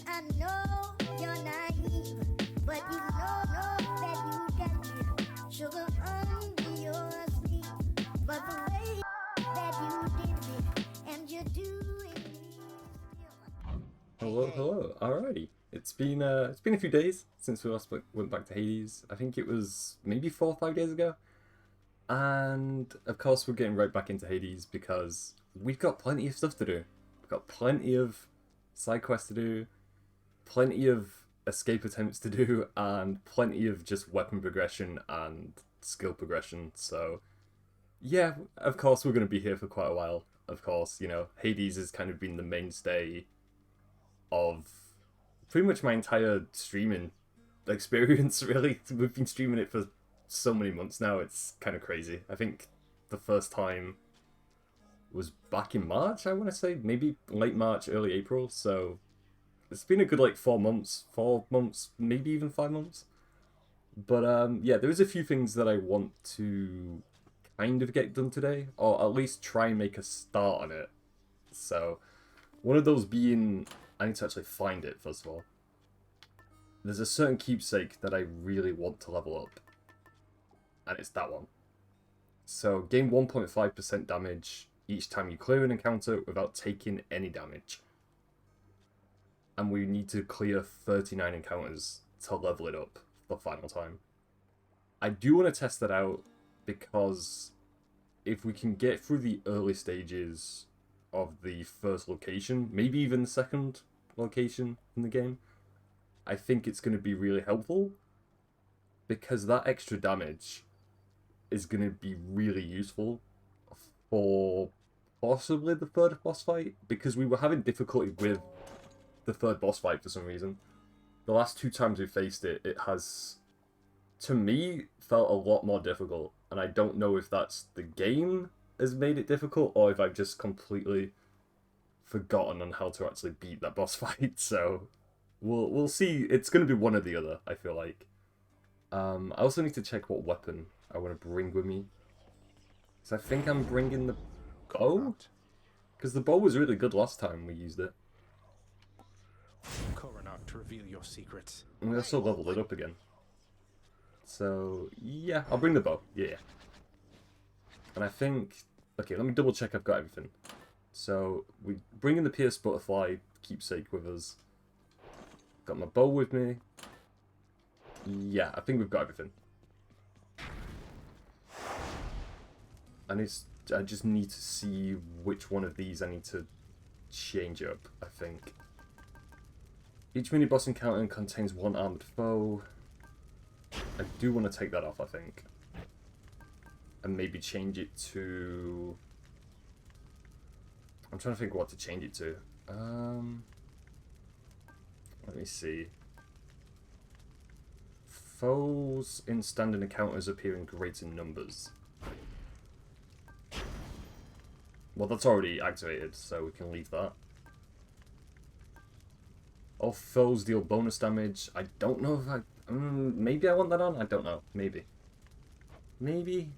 I know you're naive, but you know that you can get sugar under your sleeve. But the way that you did it, and you're doing me still. Hello. Alrighty. It's been a few days since we last went back to Hades. I think it was maybe 4 or 5 days ago. And of course we're getting right back into Hades because we've got plenty of stuff to do. We've got plenty of side quests to do, plenty of escape attempts to do, and plenty of just weapon progression and skill progression. So yeah, of course we're going to be here for quite a while. Of course, Hades has kind of been the mainstay of pretty much my entire streaming experience, really. We've been streaming it for so many months now, it's kind of crazy. I think the first time was back in March, I want to say. Maybe late March, early April. So it's been a good 4 months, maybe even 5 months. But yeah, there's a few things that I want to kind of get done today, or at least try and make a start on it. So one of those being, I need to actually find it first of all. There's a certain keepsake that I really want to level up, and it's that one. So gain 1.5% damage each time you clear an encounter without taking any damage. And we need to clear 39 encounters to level it up for the final time. I do want to test that out because if we can get through the early stages of the first location, maybe even the second location in the game, I think it's going to be really helpful, because that extra damage is going to be really useful for possibly the third boss fight, because we were having difficulty with the third boss fight for some reason. The last 2 times we faced it, it has, to me, felt a lot more difficult, and I don't know if that's the game has made it difficult, or if I've just completely forgotten on how to actually beat that boss fight. So we'll see. It's going to be one or the other, I feel like. I also need to check what weapon I want to bring with me. So I think I'm bringing the bow, because the bow was really good last time we used it. Coronac to reveal your secrets. And we also leveled it up again. So yeah, I'll bring the bow. Yeah. And I think, okay, let me double check I've got everything. So we bring in the Pierce Butterfly keepsake with us. Got my bow with me. Yeah, I think we've got everything. I just need to see which one of these I need to change up, I think. Each mini-boss encounter contains 1 armored foe. I do want to take that off, I think. And maybe change it to... I'm trying to think what to change it to. Let me see. Foes in standard encounters appear in greater numbers. Well, that's already activated, so we can leave that. All foes deal bonus damage. I don't know if I... maybe I want that on? I don't know. Maybe. Maybe?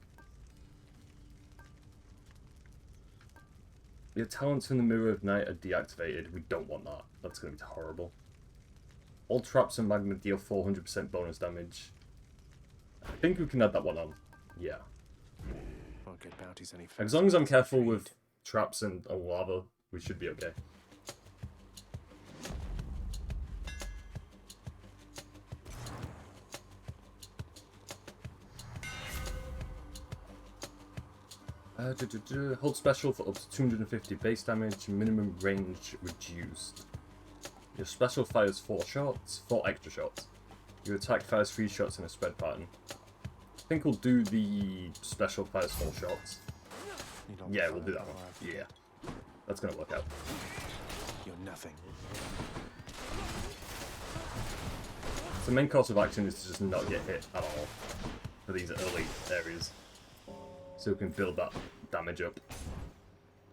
Your talents from the Mirror of Night are deactivated. We don't want that. That's going to be horrible. All traps and magma deal 400% bonus damage. I think we can add that one on. Yeah. Won't get bounties any faster. As long as I'm careful with traps and lava, we should be okay. Hold special for up to 250 base damage, minimum range reduced. Your special fires 4 shots, 4 extra shots. Your attack fires 3 shots in a spread pattern. I think we'll do the special fires 4 shots. Yeah, we'll do that one. Yeah. That's gonna work out. You're nothing. The main course of action is to just not get hit at all for these early areas, so we can build that damage up.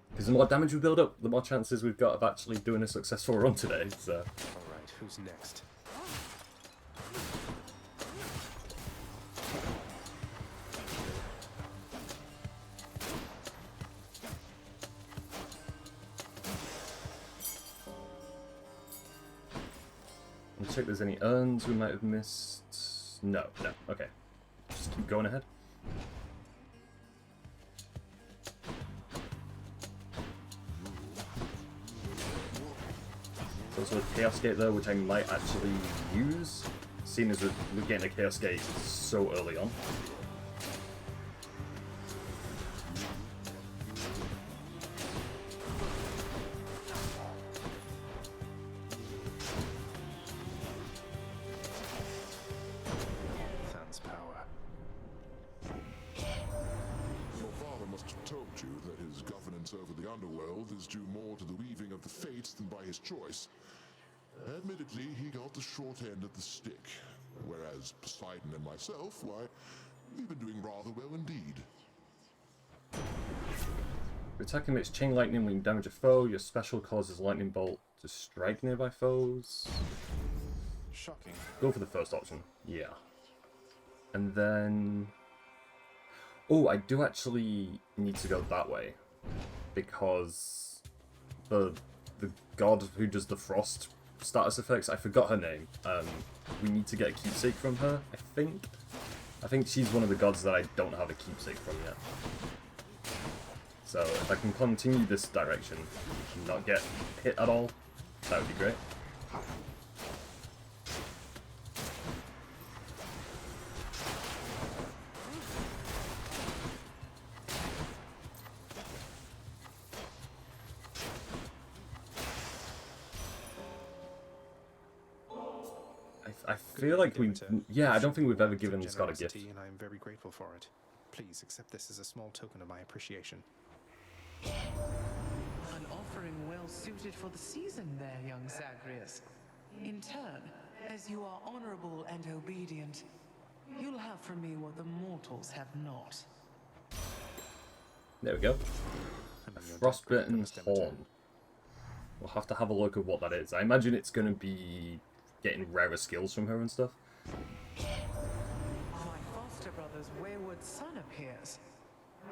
Because the more damage we build up, the more chances we've got of actually doing a successful run today, so... Alright, who's next? Let's check if there's any urns we might have missed. No, no, okay. Just keep going ahead. There's also a Chaos Gate there, which I might actually use, seeing as we're getting a Chaos Gate so early on. Than's power. Your father must have told you that his governance over the underworld is due more to the weaving of the fates than by his choice. Admittedly, he got the short end of the stick, whereas Poseidon and myself, why, we've been doing rather well indeed. Attacking makes chain lightning when you damage a foe. Your special causes lightning bolt to strike nearby foes. Shocking. Go for the first option. Yeah. And then... Oh, I do actually need to go that way. Because the god who does the frost status effects, I forgot her name. We need to get a keepsake from her, I think. I think she's one of the gods that I don't have a keepsake from yet. So if I can continue this direction and not get hit at all, that would be great. I feel like we... Yeah, I don't think we've ever given this god a gift. And I am very grateful for it. Please accept this as a small token of my appreciation. An offering well suited for the season there, young Zagreus. In turn, as you are honorable and obedient, you'll have from me what the mortals have not. There we go. And A on your frostbitten deathbed, Demeter. horn. We'll have to have a look at what that is. I imagine it's going to be getting rarer skills from her and stuff. My foster brother's wayward son appears.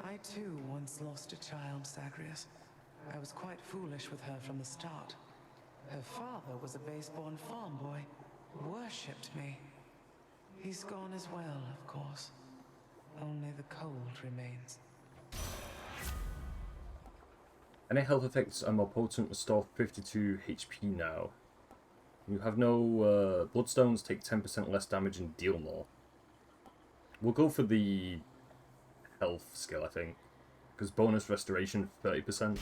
I too once lost a child, Zagreus. I was quite foolish with her from the start. Her father was a base-born farm boy, worshipped me. He's gone as well, of course. Only the cold remains. Any health effects are more potent, restore 52 HP now. You have no bloodstones, take 10% less damage and deal more. We'll go for the health skill, I think. Because bonus restoration 30%.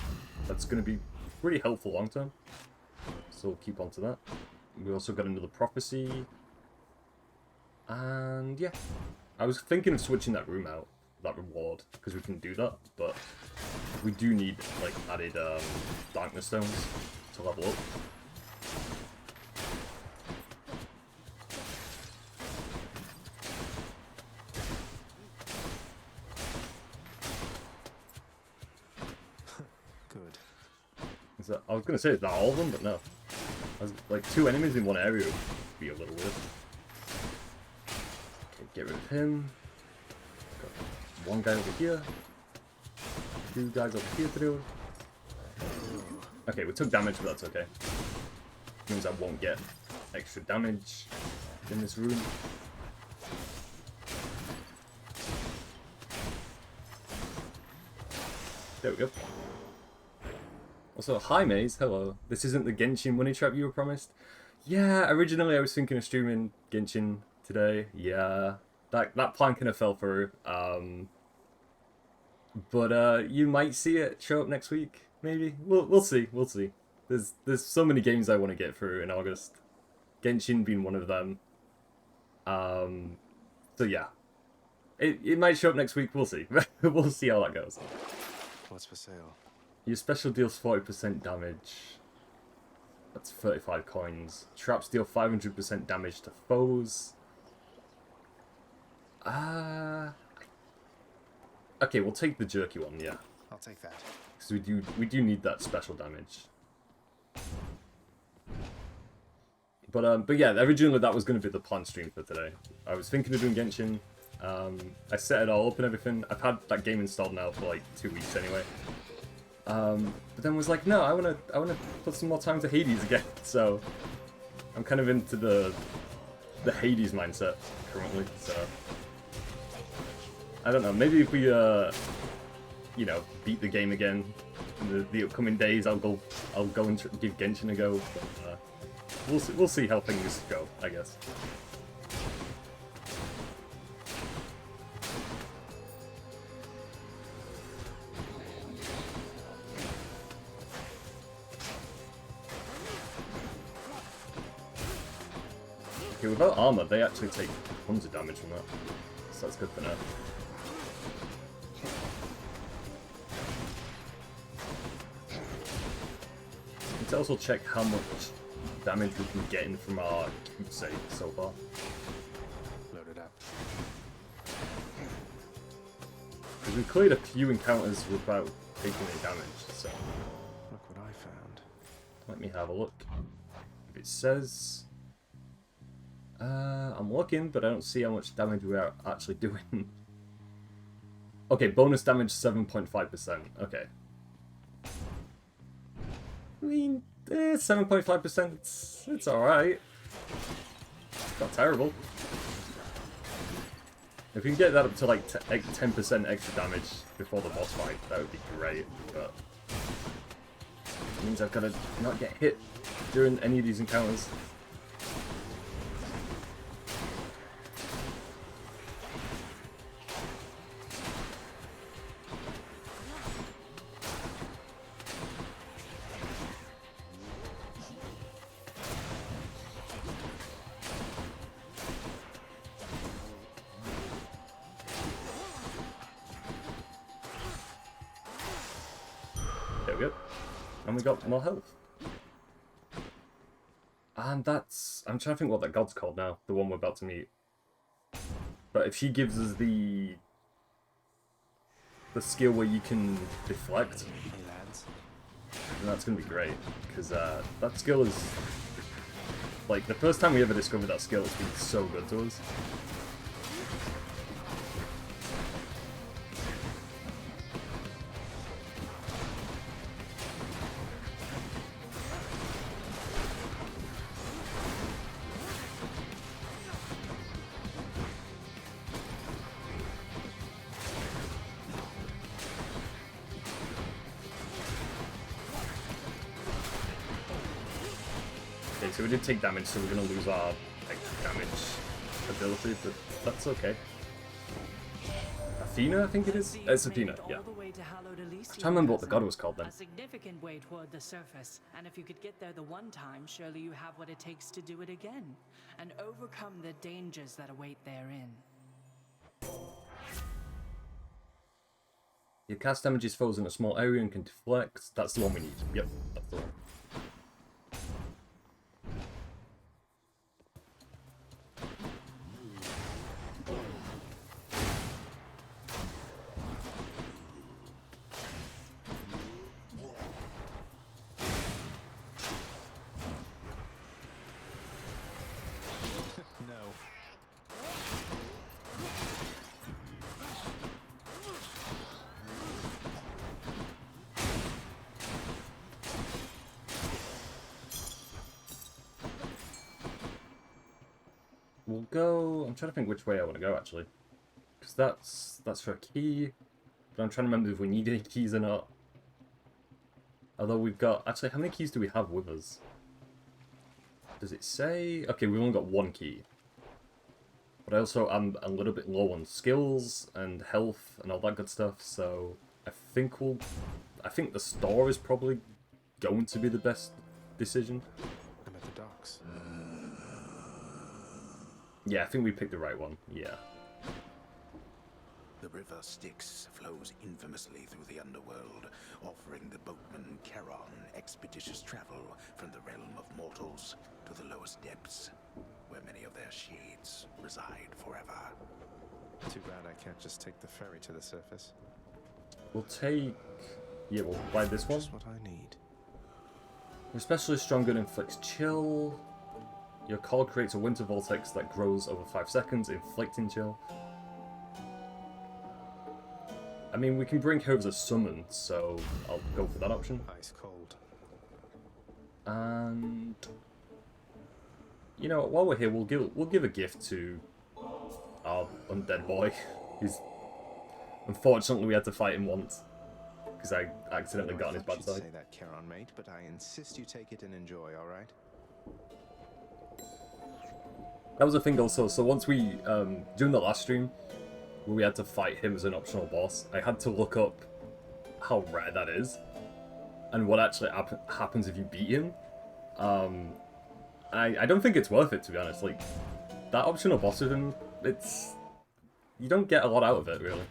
That's going to be pretty helpful long term. So we'll keep on to that. We also got another prophecy. And yeah. I was thinking of switching that room out, that reward, because we can do that. But we do need like added darkness stones to level up. Good. I was going to say, is that all of them? But no. Like, 2 enemies in one area would be a little weird. Okay, get rid of him. Got 1 guy over here. 2 guys over here to do. Okay, we took damage, but that's okay. Means I won't get extra damage in this room. There we go. Also, hi Maze, hello. This isn't the Genshin money trap you were promised? Yeah, originally I was thinking of streaming Genshin today. Yeah, that plan kind of fell through. But you might see it show up next week, maybe. We'll see. There's so many games I want to get through in August. Genshin being one of them. So yeah, it might show up next week. We'll see. We'll see how that goes. What's for sale? Your special deals 40% damage. That's 35 coins. Traps deal 500% damage to foes. Okay, we'll take the jerky one, yeah. I'll take that. Because we do need that special damage. But yeah, originally that was going to be the planned stream for today. I was thinking of doing Genshin. I set it all up and everything. I've had that game installed now for like 2 weeks anyway. But then was like, no, I wanna put some more time to Hades again. So I'm kind of into the Hades mindset currently, so I don't know. Maybe if we you know, beat the game again in the upcoming days, I'll go and give Genshin a go. But, we'll see how things go, I guess. Okay, without armor, they actually take tons of damage from that, so that's good for now. Let's also check how much damage we've been getting from our Cute so far. Load it up. Because we cleared a few encounters without taking any damage, so Look what I found. let me have a look. If it says... I'm looking, but I don't see how much damage we are actually doing. Okay, bonus damage 7.5%. Okay. I mean, 7.5%, it's alright. Not terrible. If we can get that up to like 10% extra damage before the boss fight, that would be great, but it means I've got to not get hit during any of these encounters. There we go. And we got more health. And that's... I'm trying to think what that god's called now. The one we're about to meet. But if she gives us the skill where you can deflect, Hey, lads. then that's going to be great. Because that skill is... Like, the first time we ever discovered that skill, it's been so good to us. Okay, so we did take damage, so we're going to lose our extra damage ability, but that's okay. Athena, I think it is? It's Athena, yeah. All the way to hallowed Elysium, I can't remember what the cousin. god was called then. A significant way toward the surface, and if you could get there the one time, surely you have what it takes to do it again, and overcome the dangers that await therein. Your cast damages foes in a small area and can deflect. That's the one we need. Yep, that's the one. No. We'll go... I'm trying to think which way I want to go, actually. Because that's for a key. But I'm trying to remember if we need any keys or not. Although we've got... Actually, how many keys do we have with us? Does it say... Okay, we've only got one key. But I also am a little bit low on skills and health and all that good stuff, so I think I think the store is probably going to be the best decision. I'm at the docks. Yeah, I think we picked the right one, yeah. The river Styx flows infamously through the underworld, offering the boatman Charon expeditious travel from the realm of mortals to the lowest depths, where many of their shades reside forever. Too bad I can't just take the ferry to the surface. We'll take... Yeah, we'll buy this one. Just what I need. You're especially stronger and inflicts chill. Your call creates a winter vortex that grows over 5 seconds, inflicting chill. I mean, we can bring her as a summon, so I'll go for that option. Ice cold. And... you know, while we're here, we'll give a gift to our undead boy. He's unfortunately we had to fight him once because I accidentally got on his bad side. Say that, Charon, mate, but I insist you take it and enjoy. All right? That was a thing also. So once we during the last stream, where we had to fight him as an optional boss, I had to look up how rare that is and what actually happens if you beat him. I don't think it's worth it, to be honest. Like, that optional boss with him, you don't get a lot out of it, really.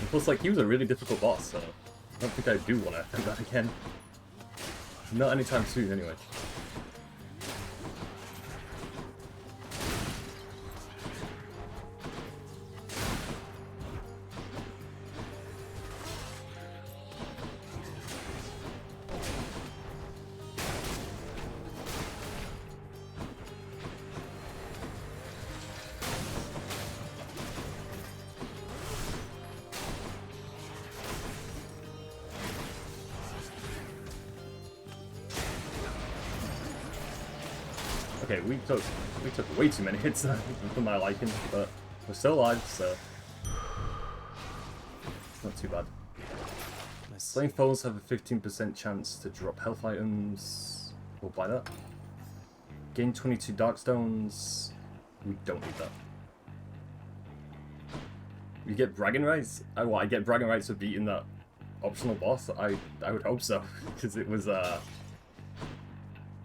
And plus, like, he was a really difficult boss, so I don't think I do want to do that again. Not anytime soon, anyway. Okay, we took way too many hits for my liking, but we're still alive, so not too bad. Slain foes have a 15% chance to drop health items. We'll buy that. Gain 22 dark stones. We don't need that. We get bragging rights. I get bragging rights for beating that optional boss. I would hope so, because it was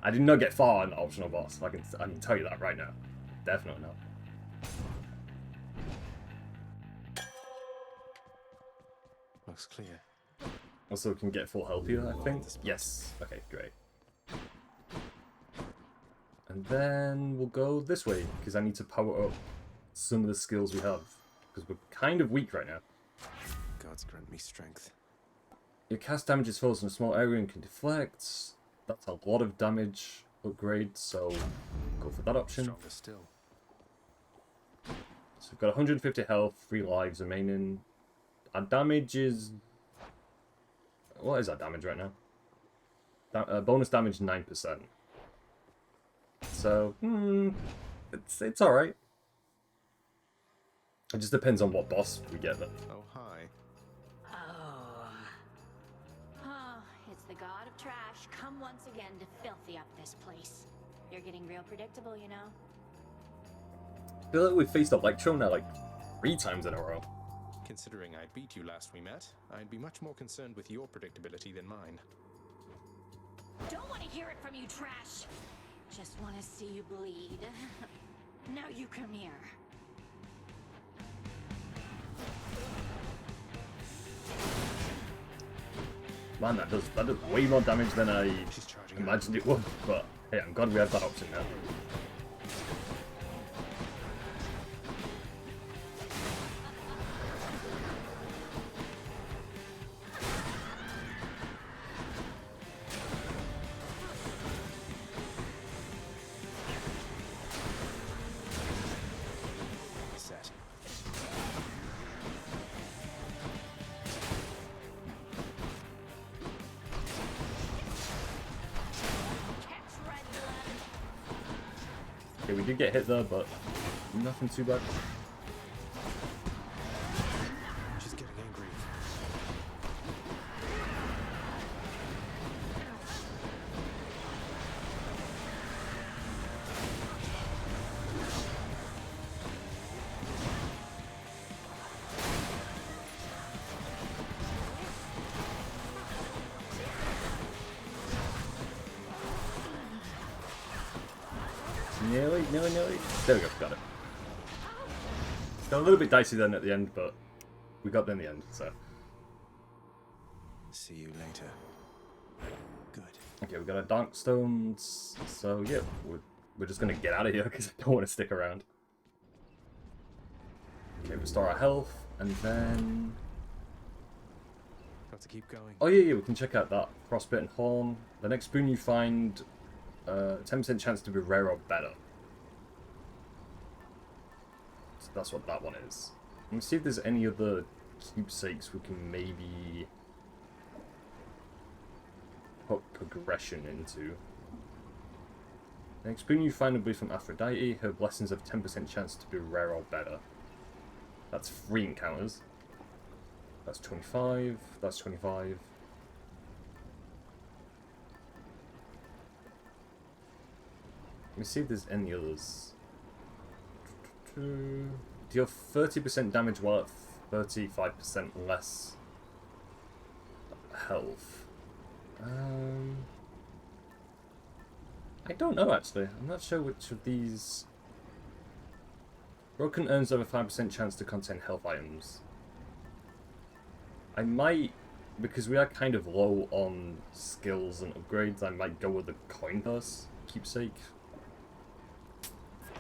I did not get far on the optional boss. I can tell you that right now. Definitely not. Looks clear. Also, can get full health here, I think. Yes. Okay, great. And then we'll go this way, because I need to power up some of the skills we have. Because we're kind of weak right now. Gods grant me strength. Your cast damages foes in a small area and can deflect. That's a lot of damage upgrade, so go for that option. Stronger still. So we've got 150 health, 3 lives remaining. Our damage is... What is our damage right now? Bonus damage 9%. So, it's alright. It just depends on what boss we get then. Oh, hi. It's the god of trash come once again to filthy up this place. You're getting real predictable, you know? I feel like we've faced Electro now like 3 times in a row. Considering I beat you last we met, I'd be much more concerned with your predictability than mine. Don't want to hear it from you, trash! Just want to see you bleed. Now you come here. Man, that does way more damage than I imagined it would, but hey, I'm glad we have that option now. Set. Okay, we did get hit there, but nothing too bad. She's getting angry. Nearly. There we go, got it. Got a little bit dicey then at the end, but we got there in the end, so. See you later. Good. Okay, we got our Dark Stones, so yeah, we're just gonna get out of here because I don't want to stick around. Okay, restore our health, and then... Got to keep going. Oh yeah, we can check out that Frostbitten Horn. The next boon you find, 10% chance to be rare or better. So that's what that one is. Let me see if there's any other keepsakes we can maybe put progression into. Next boon you find will be from Aphrodite. Her blessings have 10% chance to be rare or better. That's 3 encounters. That's 25. That's 25. Let me see if there's any others. Deal 30% damage while at 35% less health. I don't know actually. I'm not sure which of these. Broken earns over 5% chance to contain health items. I might, because we are kind of low on skills and upgrades, I might go with the coin purse keepsake.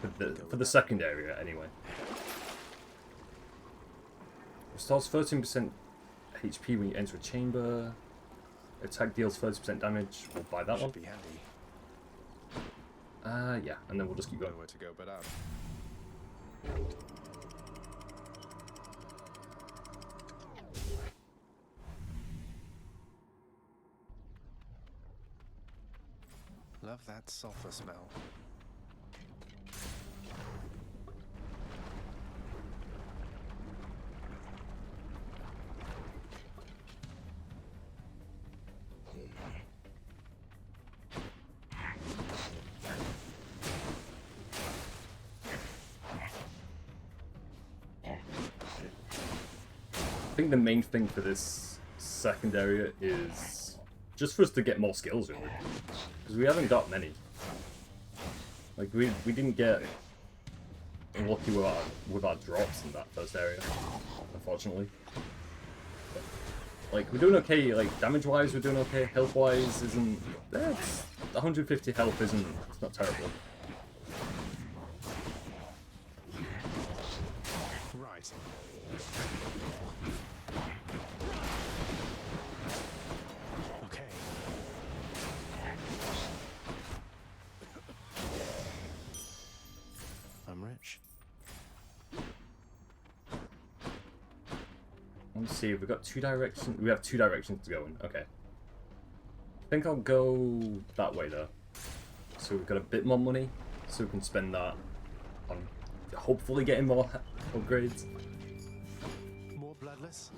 For the second area, anyway. Restores 13% HP when you enter a chamber. Attack deals 30% damage. We'll buy that one. Should be handy. Yeah, and then we'll just keep going. Nowhere to go but up. Love that sulfur smell. I think the main thing for this second area is just for us to get more skills, really, because we haven't got many. Like we didn't get lucky with our drops in that first area, unfortunately. But, like we're doing okay, like damage wise we're doing okay. Health wise isn't. It's 150 health isn't. It's not terrible. Right. Okay. I'm rich. Let's see, we've got 2 directions. We have 2 directions to go in. Okay. I think I'll go that way though. So we've got a bit more money, so we can spend that on hopefully getting more upgrades. More bloodless?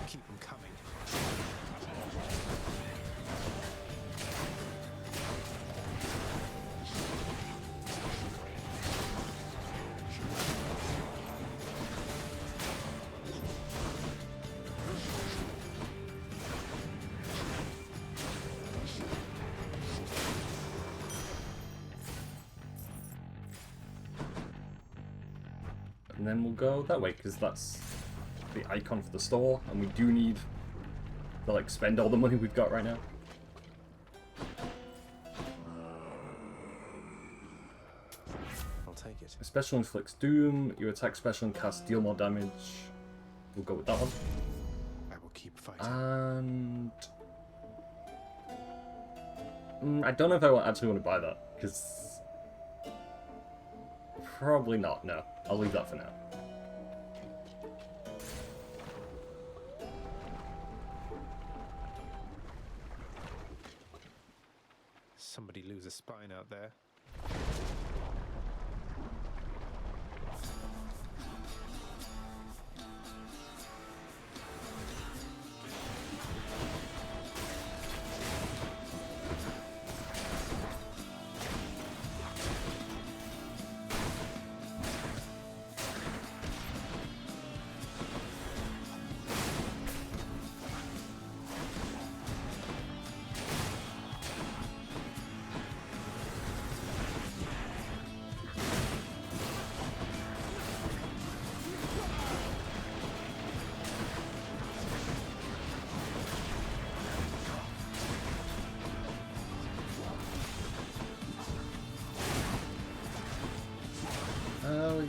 Keep them coming. And then we'll go that way, because that's the icon for the store, and we do need to like spend all the money we've got right now. I'll take it. Special inflicts doom, your attack special and cast deal more damage. We'll go with that one. I will keep fighting. And I don't know if I actually want to buy that, because probably not. No, I'll leave that for now. Somebody lose a spine out there.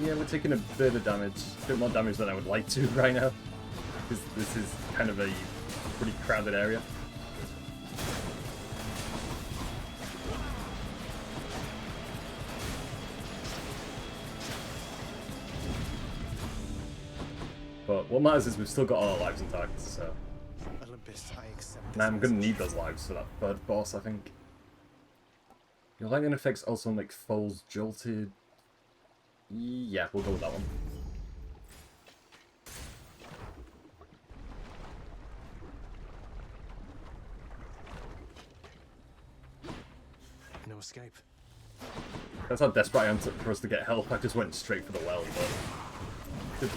Yeah, we're taking a bit of damage. A bit more damage than I would like to right now. Because this is kind of a pretty crowded area. But what matters is we've still got all our lives intact, so... Olympus, I accept Now I'm gonna need those lives for that third boss, I think. Your lightning effects also make foes jolted. Yeah, we'll go with that one. No escape. That's how desperate I am for us to get help. I just went straight for the well, but... Could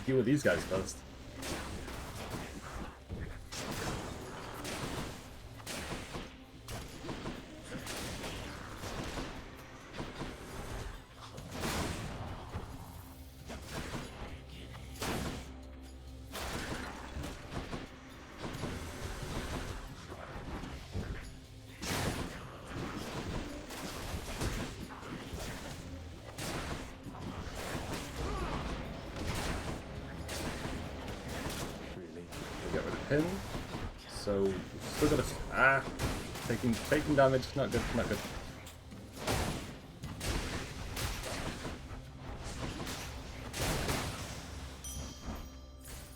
deal with these guys first. Get rid of him. So we've still got a taking damage. Not good. Not good.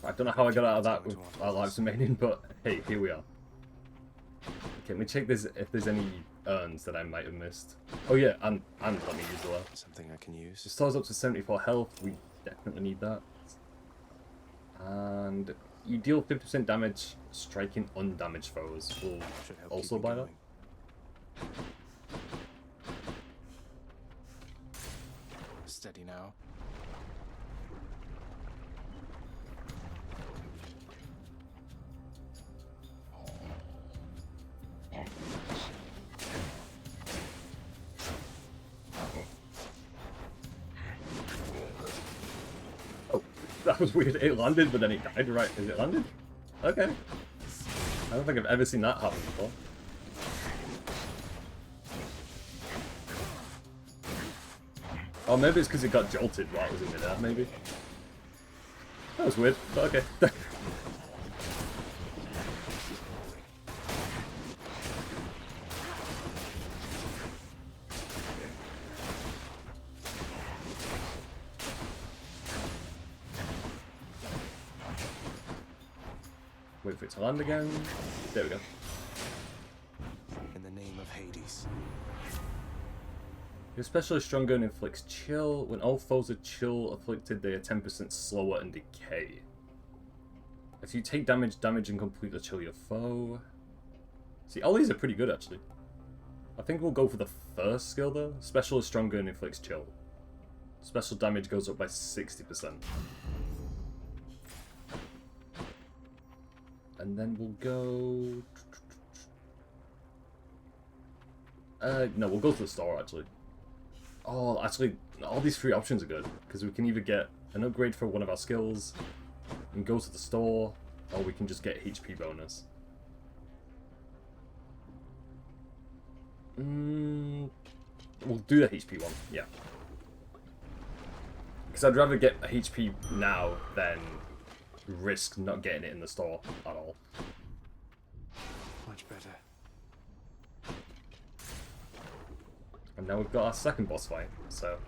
I don't know how I got out of that with our lives remaining, but hey, here we are. Okay, let me check this if there's any urns that I might have missed. Oh yeah, and let me use the left. Something I can use. Restores up to 74 health. We definitely need that. And you deal 50% damage striking undamaged foes. We'll also buy that. Steady now. Oh, that was weird. It landed, but then it died. Right? Is it landed? Okay. I don't think I've ever seen that happen before. Oh, maybe it's because it got jolted while it was in midair, maybe. That was weird, but okay. Wait for it to land again. There we go. In the name of Hades. Your special is stronger and inflicts chill. When all foes are chill afflicted, they are 10% slower and decay. If you take damage and completely chill your foe. See, all these are pretty good actually. I think we'll go for the first skill though. Special is stronger and inflicts chill. Special damage goes up by 60%. And then we'll go... no, we'll go to the store actually. Oh, actually, all these three options are good, because we can either get an upgrade for one of our skills, and go to the store, or we can just get HP bonus. We'll do the HP one, yeah. Because I'd rather get a HP now than risk not getting it in the store at all. Much better. And now we've got our second boss fight, so...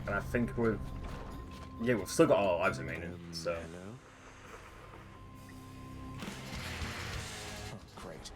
And I think we've... Yeah, we've still got all our lives remaining, so... Hello? Oh, great.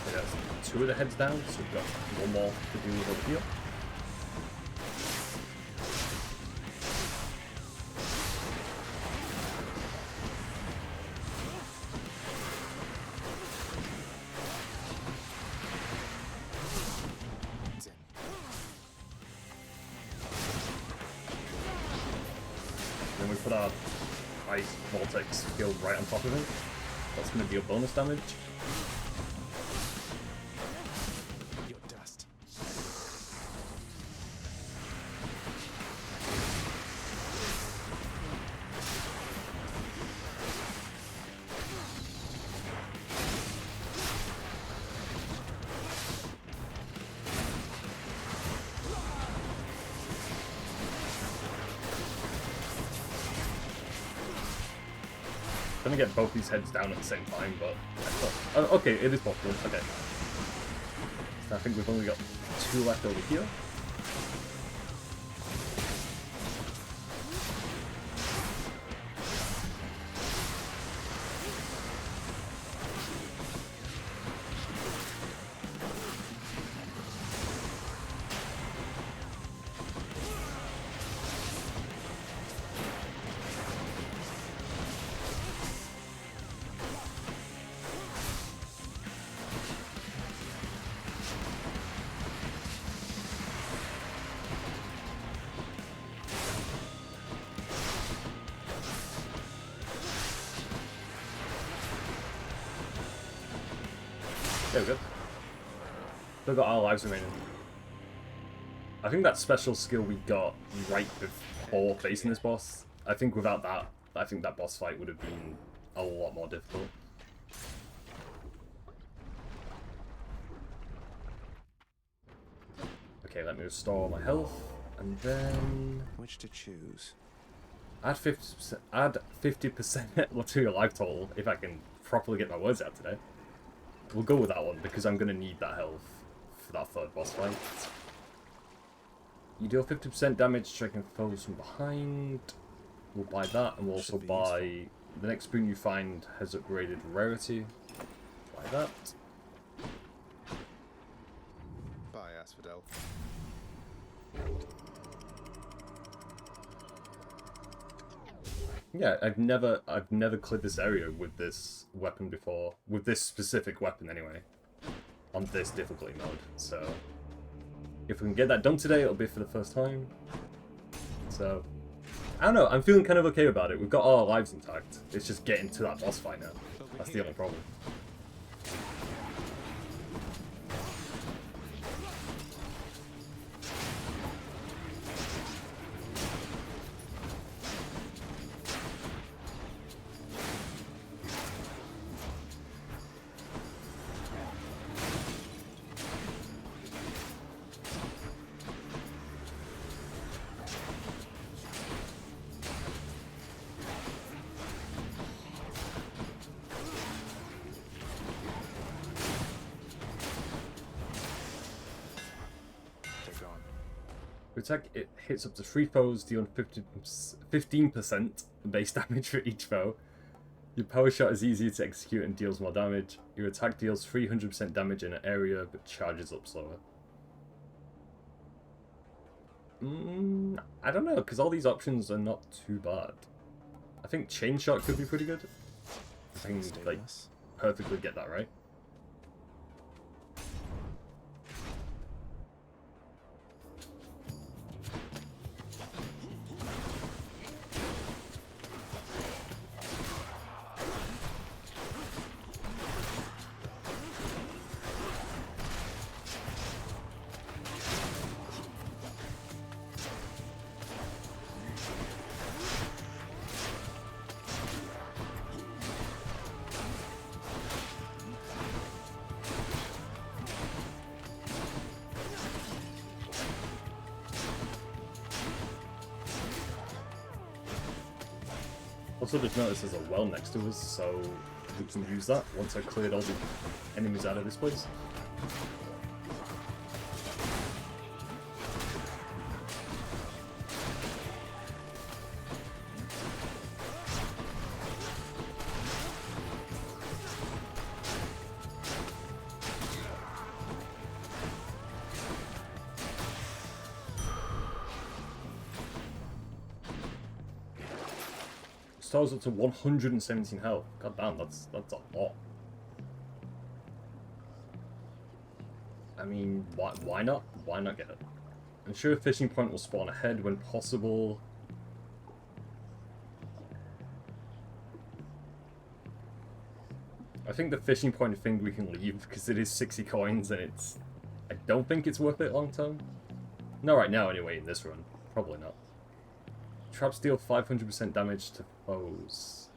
Okay, that's 2 of the heads down, so we've got 1 more to do over here. then we put our Ice Vortex skill right on top of it. That's going to be a bonus damage. Your dust. Gonna get both these heads down at the same time, but oh, okay, it is possible. Okay, so I think we've only got 2 left over here. There we go. Still got our lives remaining. I think that special skill we got right before facing this boss, I think without that, I think that boss fight would have been a lot more difficult. Okay, let me restore my health, and then Which to choose? add 50% to your life total if I can properly get my words out today. We'll go with that one because I'm gonna need that health for that 3rd boss fight. You deal 50% damage striking foes from behind. We'll buy that, and we'll also buy the next spoon you find has upgraded rarity. Buy that. Bye, Asphodel. Yeah, I've never cleared this area with this weapon before. With this specific weapon, anyway. On this difficulty mode. So, if we can get that done today, it'll be for the first time. So, I don't know. I'm feeling kind of okay about it. We've got all our lives intact. It's just getting to that boss fight now. That's the only problem. Attack, it hits up to 3 foes, dealing 15% base damage for each foe. Your power shot is easier to execute and deals more damage. Your attack deals 300% damage in an area, but charges up slower. I don't know, because all these options are not too bad. I think Chain Shot could be pretty good. I can, like, perfectly get that right. Also just noticed there's a well next to us, so we can use that once I've cleared all the enemies out of this place. Stars up to 117 health. God damn, that's a lot. I mean, why not? Why not get it? Ensure a fishing point will spawn ahead when possible. I think the fishing point thing we can leave because it is 60 coins and it's... I don't think it's worth it long term. Not right now anyway in this run. Probably not. Traps deal 500% damage to foes.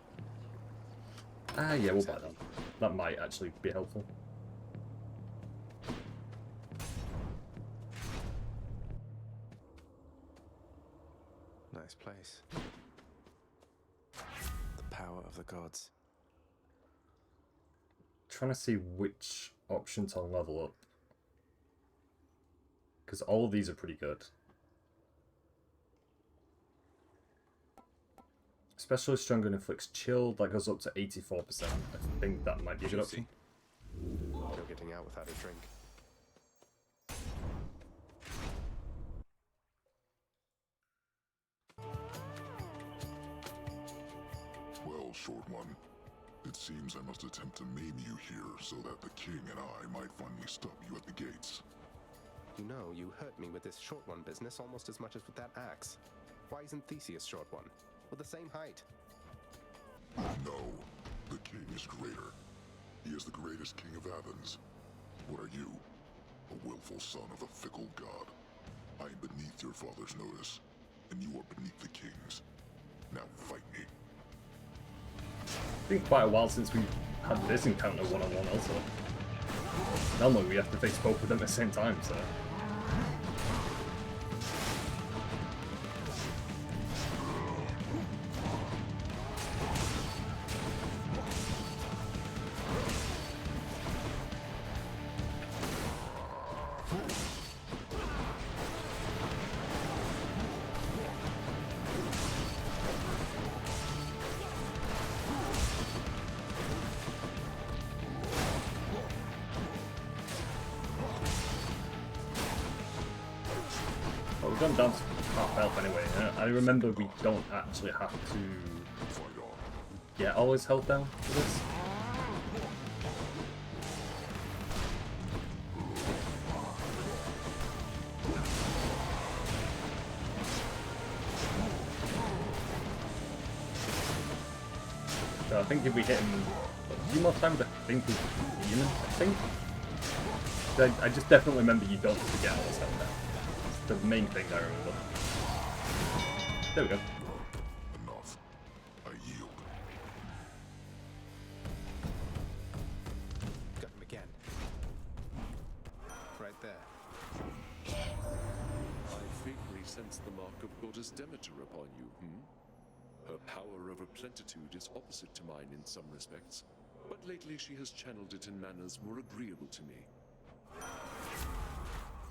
Ah yeah, we'll buy that. That might actually be helpful. Nice place. The power of the gods. Trying to see which option to level up. Because all of these are pretty good. Especially stronger and inflicts chill, that goes up to 84%. I think that might be a good option. No getting out without a drink. Well, Short One, it seems I must attempt to maim you here so that the king and I might finally stop you at the gates. You know, you hurt me with this Short One business almost as much as with that axe. Why isn't Theseus Short One? We're the same height. No, the king is greater. He is the greatest king of Athens. What are you? A willful son of a fickle god. I am beneath your father's notice, and you are beneath the king's. Now fight me. It's been quite a while since we had this encounter one-on-one also. Normally we have to face both of them at the same time, so... We've gone down to half health anyway. I remember we don't actually have to get all his health down for this. So I think if we hit him a few more times, I think we can beat him, I think. I just definitely remember you don't have to get all his health down. The main thing I remember. There we go. Enough. I yield. Got him again. Right there. I faintly sense the mark of goddess Demeter upon you, Her power over plentitude is opposite to mine in some respects, but lately she has channeled it in manners more agreeable to me.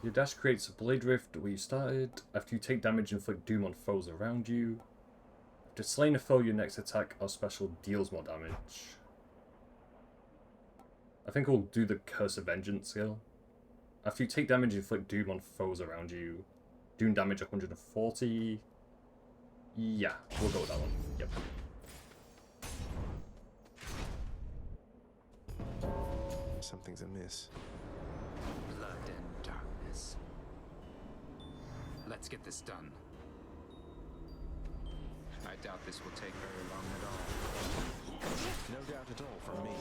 Your dash creates a blade rift where you started. After you take damage, inflict doom on foes around you. After slaying a foe, your next attack or special deals more damage. I think we'll do the Curse of Vengeance skill. After you take damage, inflict doom on foes around you. Doom damage 140. Yeah, we'll go with that one. Yep. Something's amiss. Blood and darkness. Let's get this done. I doubt this will take very long at all. No doubt at all from me.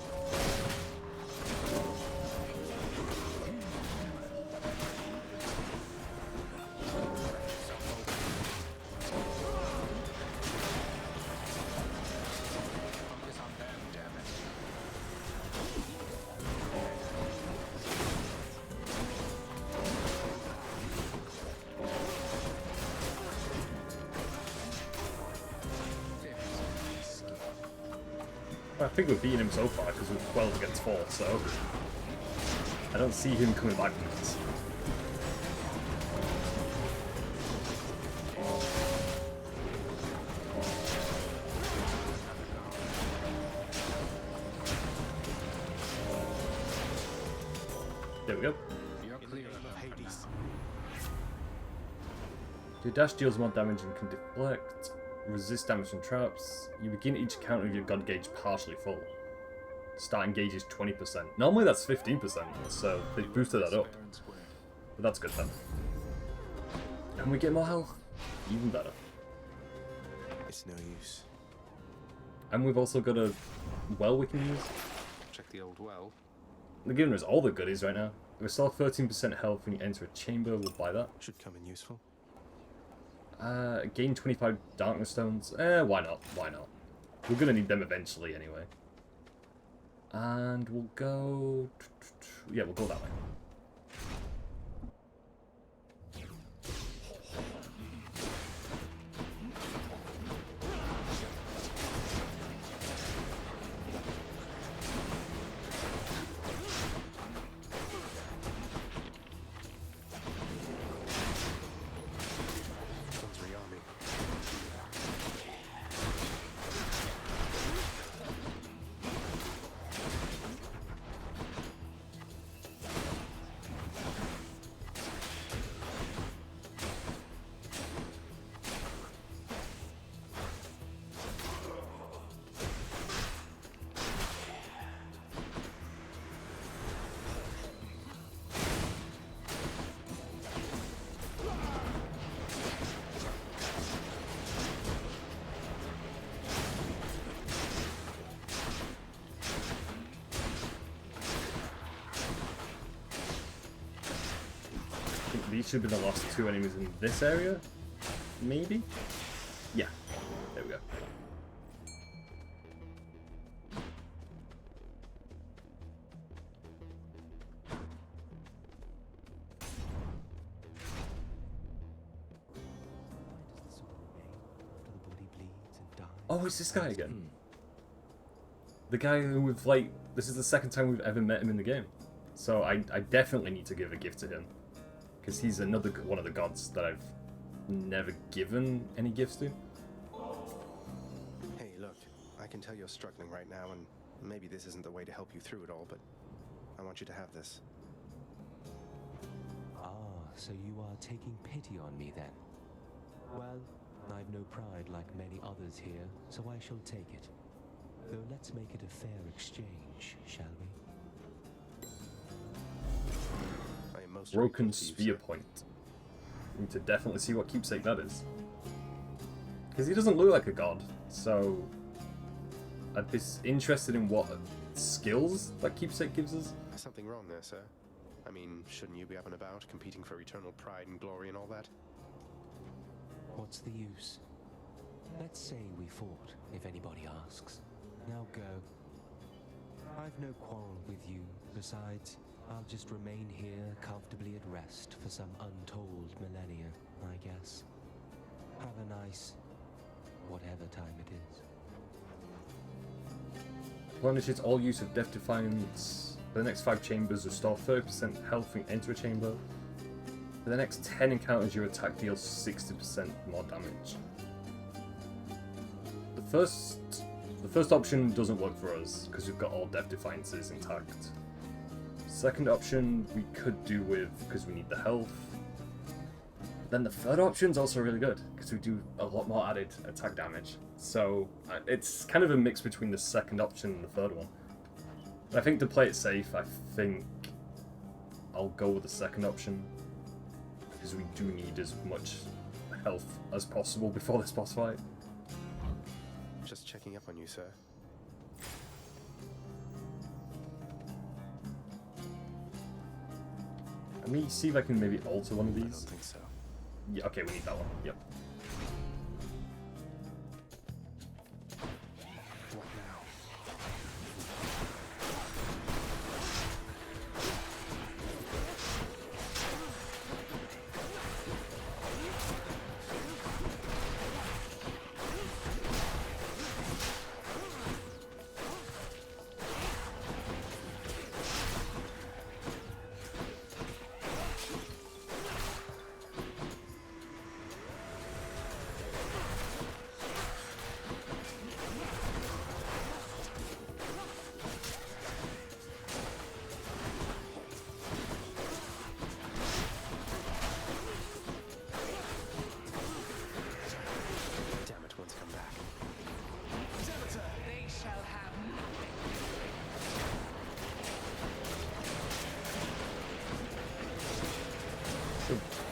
Focus on them, damn it. I think we've beaten him so far because we're 12 against 4, so I don't see him coming back from this. There we go. You're clear of Hades. Your dash deals more damage and can deflect. Resist damage from traps. You begin each encounter with your god gauge partially full. Starting gauge is 20%. Normally that's 15%, so they boosted that up. But that's good then. And we get more health. Even better. It's no use. And we've also got a well we can use. check the old well. They're giving us all the goodies right now. Restore 13% health when you enter a chamber. We'll buy that. Should come in useful. Gain 25 darkness stones. Why not? Why not? We're gonna need them eventually anyway. And we'll go... Yeah, we'll go that way. These should be the last two enemies in this area? Maybe? Yeah. There we go. Oh, it's this guy again. The guy who we've, like, this is the second time we've ever met him in the game. So I definitely need to give a gift to him. Because he's another one of the gods that I've never given any gifts to. Hey, look, I can tell you're struggling right now, and maybe this isn't the way to help you through it all, but I want you to have this. Ah, so you are taking pity on me then? Well, I've no pride like many others here, so I shall take it. Though let's make it a fair exchange, shall we? Broken Sphere Point. We need to definitely see what keepsake that is. Because he doesn't look like a god, so I'd be interested in what skills that keepsake gives us. Something wrong there, sir? I mean, shouldn't you be up and about, competing for eternal pride and glory and all that? What's the use? Let's say we fought, if anybody asks. Now go. I've no quarrel with you. Besides, I'll just remain here comfortably at rest for some untold millennia, I guess. Have a nice... whatever time it is. Replenishes all use of Death Defiance. For the next 5 chambers, restore 30% health when you enter a chamber. For the next 10 encounters, your attack deals 60% more damage. The first option doesn't work for us, because we've got all Death Defiances intact. Second option we could do with, because we need the health. Then the third option's also really good, because we do a lot more added attack damage. So it's kind of a mix between the second option and the third one. But I think to play it safe, I think I'll go with the second option, because we do need as much health as possible before this boss fight. Just checking up on you, sir. Let me see if I can maybe alter one of these. I don't think so. Yeah, okay, we need that one. Yep. What now?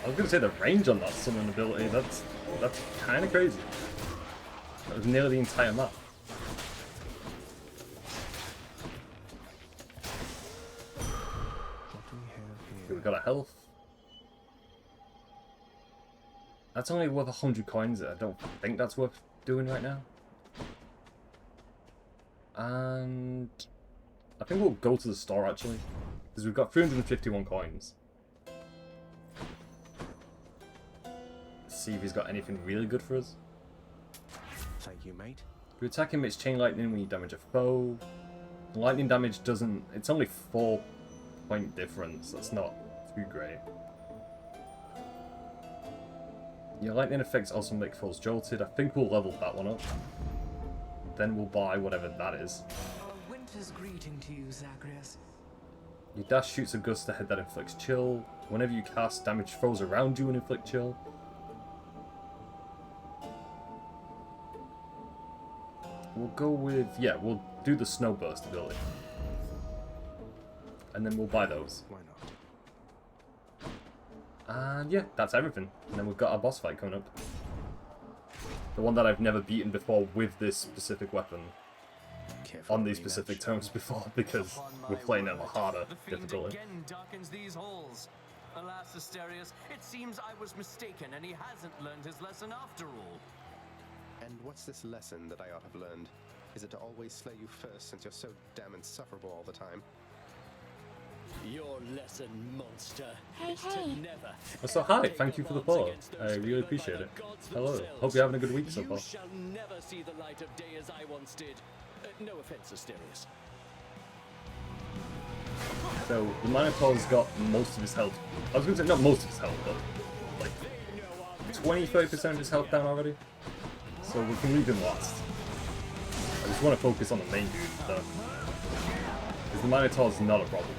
I was gonna say the range on that summon ability, that's kinda crazy. That was nearly the entire map. we got a health. That's only worth 100 coins. I don't think that's worth doing right now. And I think we'll go to the store actually, because we've got 351 coins. See if he's got anything really good for us. Thank you, mate. You attack him, it's chain lightning when you damage a foe. Lightning damage doesn't... It's only 4-point difference. That's not too great. Your lightning effects also make foes jolted. I think we'll level that one up. Then we'll buy whatever that is. A winter's greeting to you, Zagreus. Your dash shoots a gust ahead that inflicts chill. Whenever you cast, damage foes around you and inflict chill. We'll go with... Yeah, we'll do the snow burst ability. And then we'll buy those. Why not? And yeah, that's everything. And then we've got our boss fight coming up. The one that I've never beaten before with this specific weapon. Careful On these with me, specific Natch. terms before, because we're playing at a harder The fiend difficulty. again darkens these halls. Alas, Asterius, it seems I was mistaken and he hasn't learned his lesson after all. And what's this lesson that I ought to have learned? Is it to always slay you first since you're so damn insufferable all the time? Your lesson, monster, Hey, is to hey. never. So hi, thank you for the follow. I really appreciate it. Hello, hope you're having a good week so You far. shall never see the light of day as I once did. No offense, Asterius. So, the Minotaur's got most of his health. I was going to say, not most of his health, but like 20-30% of his health down already. So we can leave him last. I just want to focus on the main dude, though. Because the Minotaur's not a problem.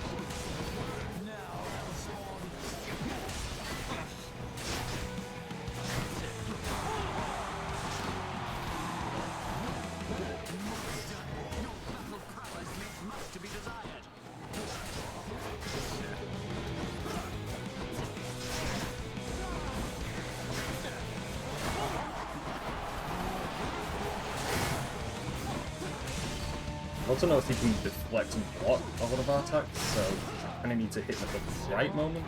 I also noticed he can deflect and block a lot of our attacks, so I kind of need to hit him at the right moment.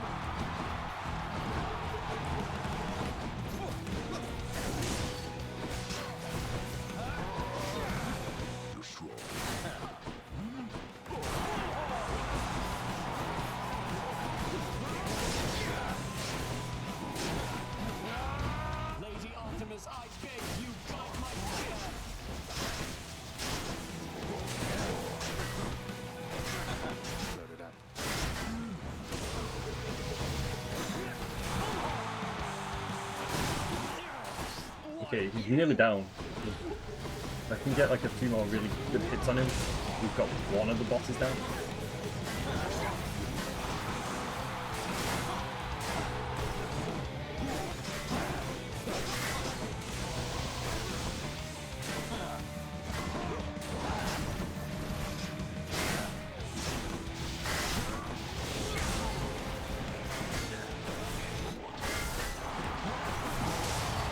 Lady Artemis, I beg you, guide my spear. Loaded up. Okay, he's nearly down. If I can get like a few more really good hits on him, we've got one of the bosses down.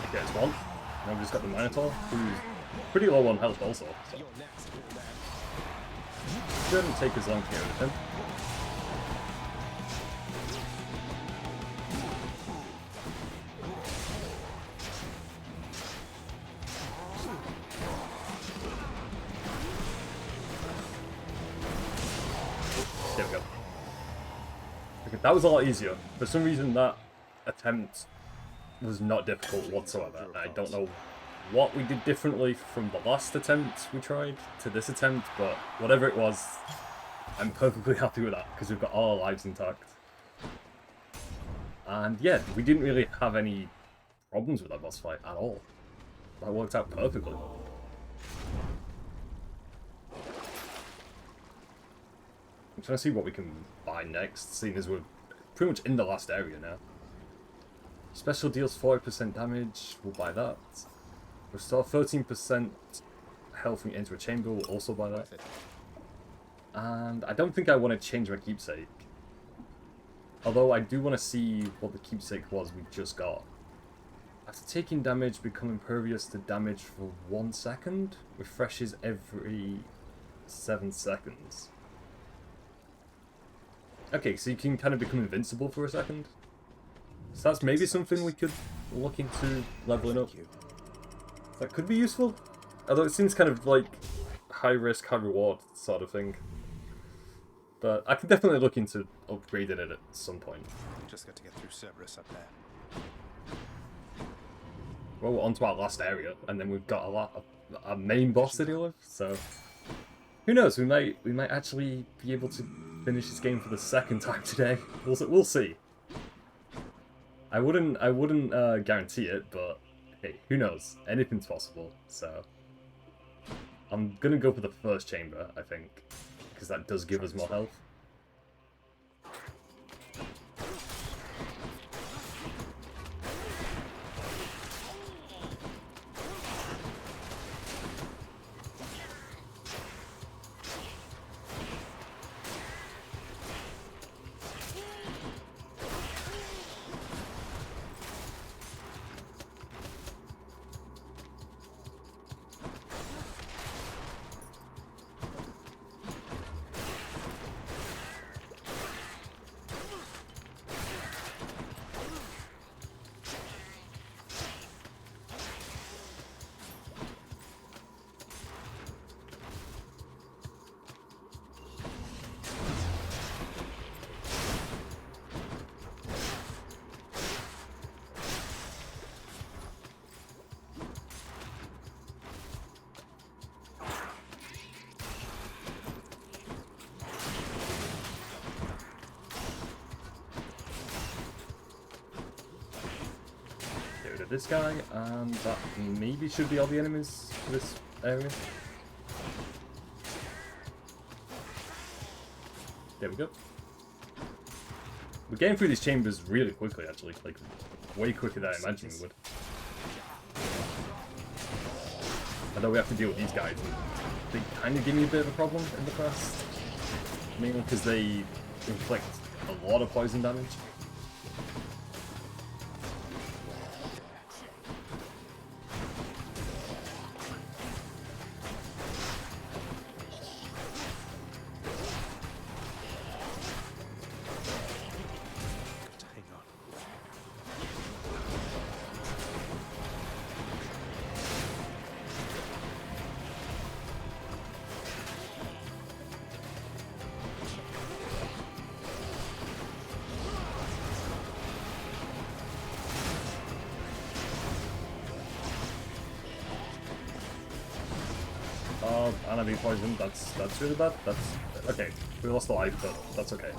Okay, it's one. Now we've just got the Minotaur, who's pretty low on health also. So. You're next, cool man. Shouldn't take as long to get rid of him. There we go. Okay, that was a lot easier. For some reason that attempt was not difficult whatsoever. I don't know what we did differently from the last attempt we tried to this attempt, but whatever it was, I'm perfectly happy with that, because we've got all our lives intact. And yeah, we didn't really have any problems with that boss fight at all. That worked out perfectly. I'm trying to see what we can buy next, seeing as we're pretty much in the last area now. Special deals 40% damage, we'll buy that. Restore 13% health when you enter a chamber, we'll also buy that. And I don't think I want to change my keepsake. Although I do want to see what the keepsake was we just got. After taking damage, become impervious to damage for 1 second. Refreshes every 7 seconds. Okay, so you can kind of become invincible for a second. So that's maybe something we could look into leveling up. That could be useful. Although it seems kind of like high risk, high reward sort of thing. But I could definitely look into upgrading it at some point. Just got to get through Cerberus up there. Well, we're on to our last area, and then we've got a main boss to deal with. So who knows? We might actually be able to finish this game for the second time today. We'll see. I wouldn't guarantee it, but hey, who knows? Anything's possible. So I'm gonna go for the first chamber, I think, because that does give us more health. This guy, and that maybe should be all the enemies for this area. There we go. We're getting through these chambers really quickly, actually, like way quicker than I imagined we would. Although we have to deal with these guys, and they kind of give me a bit of a problem in the past, mainly because they inflict a lot of poison damage. And I'm being poisoned. That's really bad. That's okay. We lost a life, but that's okay.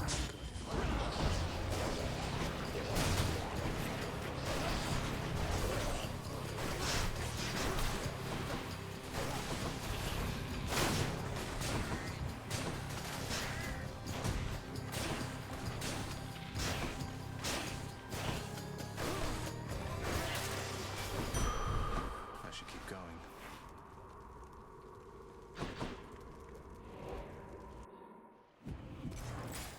I should keep going.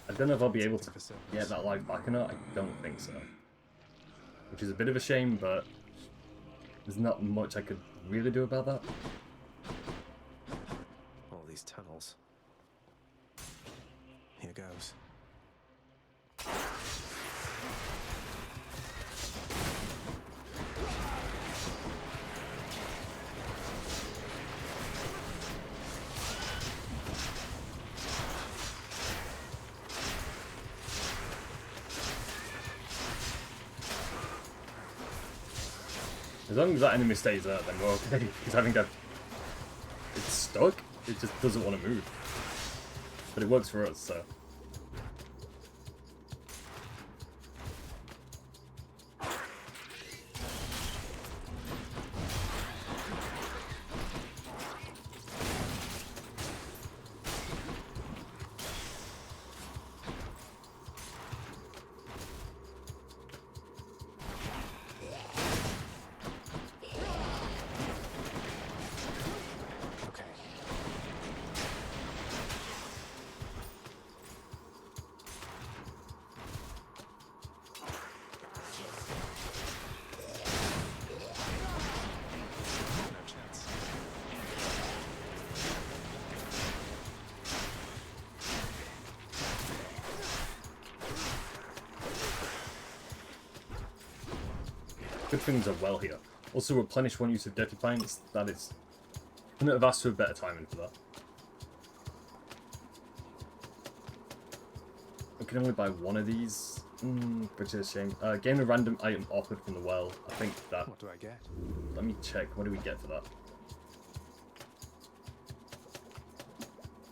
I don't know if I'll be able to get that life back or not. I don't think so. Which is a bit of a shame, but there's not much I could really do about that. All these tunnels. Here goes. As long as that enemy stays there, then we're okay. Because I think it's stuck. It just doesn't want to move. But it works for us, so. good things are well here. Also, replenish one use of Defiance. That is... couldn't have asked for a better timing for that. We can only buy one of these, which is a shame. Gain a random item offered from the well. I think that... What do I get? Let me check. What do we get for that?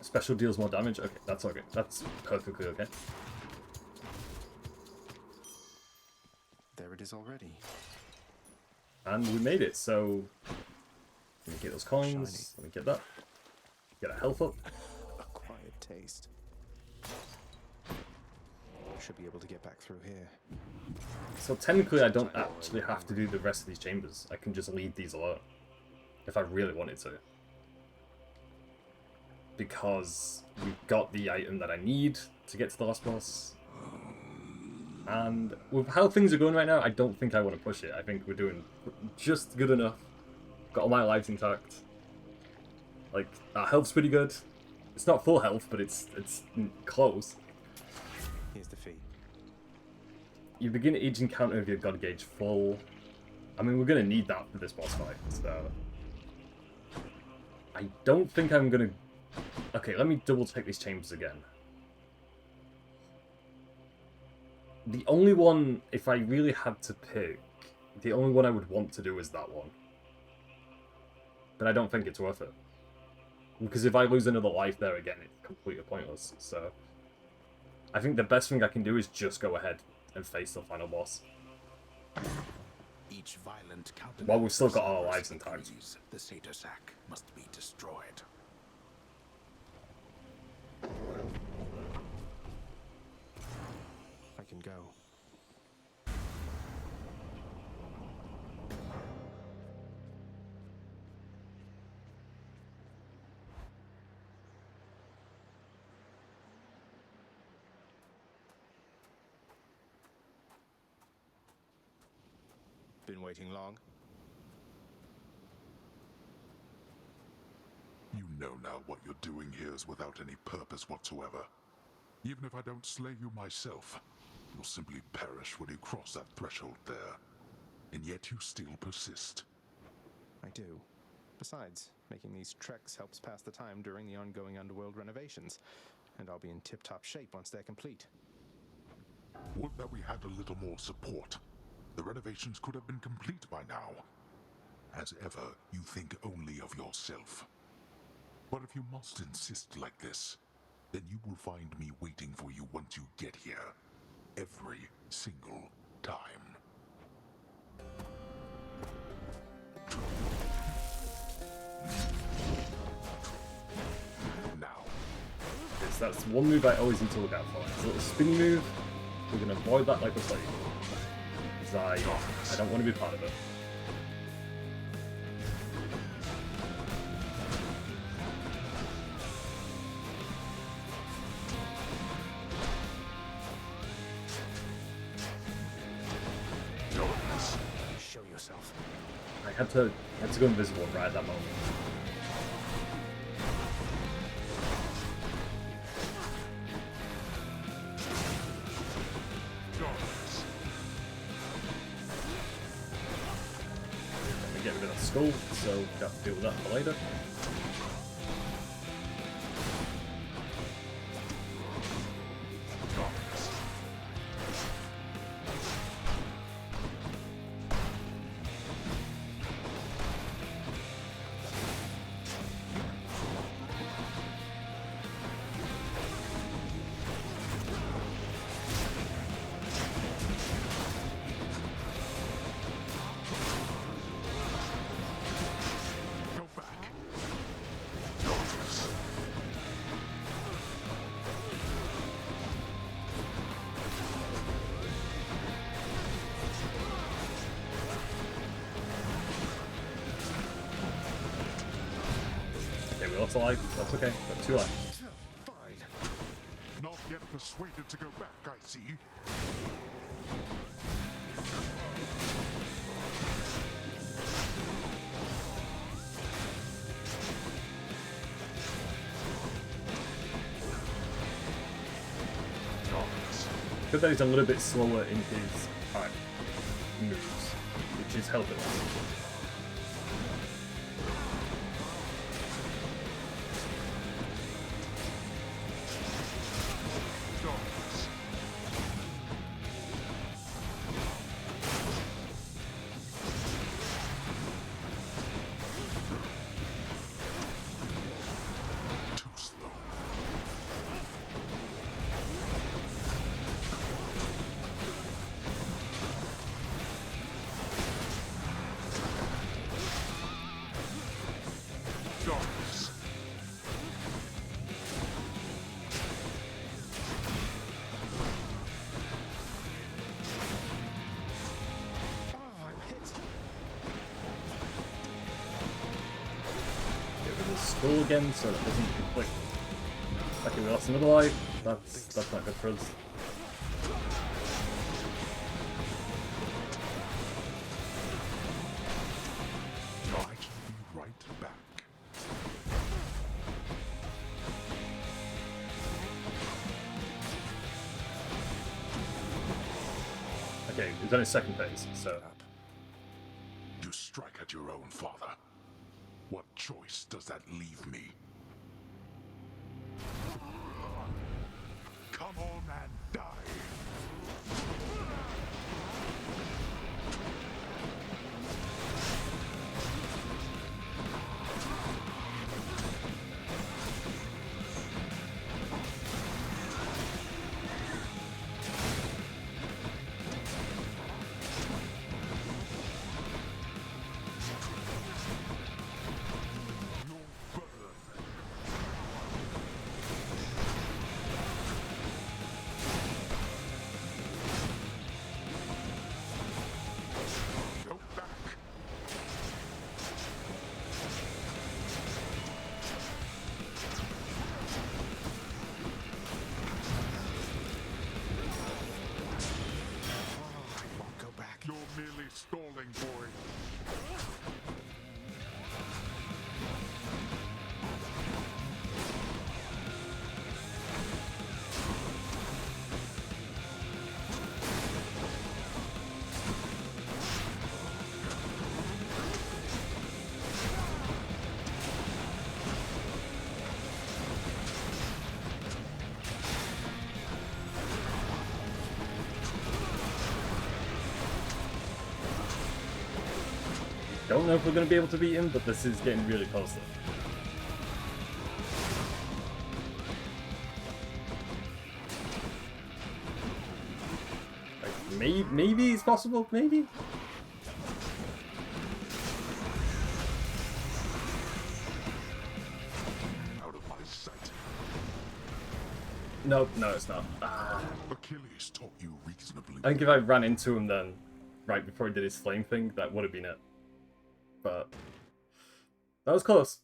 Special deals more damage? Okay, that's okay. That's perfectly okay. There it is already. And we made it, so... Let me get those coins. Let me get that. Get a health up. A quiet taste. Should be able to get back through here. So technically I don't actually have to do the rest of these chambers. I can just leave these alone. If I really wanted to. Because we've got the item that I need to get to the last boss. And with how things are going right now, I don't think I want to push it. I think we're doing just good enough. Got all my lives intact. Like, our health's pretty good. It's not full health, but it's close. Here's the fee. You begin each encounter with your god gauge full. I mean, we're going to need that for this boss fight, so... I don't think I'm going to... Okay, let me double check these chambers again. The only one, if I really had to pick, the only one I would want to do is that one. But I don't think it's worth it. Because if I lose another life there again, it's completely pointless, so... I think the best thing I can do is just go ahead and face the final boss. Each violent counter. While we've still got our lives intact. The Satyr Sack must be destroyed. I can go. Been waiting long? You know now what you're doing here is without any purpose whatsoever. Even if I don't slay you myself, you'll simply perish when you cross that threshold there. And yet you still persist. I do. Besides, making these treks helps pass the time during the ongoing underworld renovations, and I'll be in tip-top shape once they're complete. Would that we had a little more support. The renovations could have been complete by now. As ever, you think only of yourself. But if you must insist like this, then you will find me waiting for you once you get here. Every single time. Now. Yes, that's one move I always need to look out for. It's a little spinny move. We're going to avoid that like the plague. Because I don't want to be part of it. Show yourself. I had to go invisible right at that moment. Let me get rid of the skull, so we have to deal with that for later. Okay, we lost a life. That's okay. Got 2 lives. Fine. Not yet persuaded to go back, I see. Good that he's a little bit slower in his moves, which which is helping us. Skull again, so that doesn't conflict. Okay, we lost another life. That's not good for us. I'll be right back. Okay, it's only second phase, so. You strike at your own father. What choice does that leave me? Come on and die! You're merely stalling, boy. Don't know if we're going to be able to beat him, but this is getting really close. Like, maybe it's possible, maybe? Out of my sight. No, it's not. Achilles taught you reasonably. I think if I ran into him then, right before he did his flame thing, that would have been it. But that was close.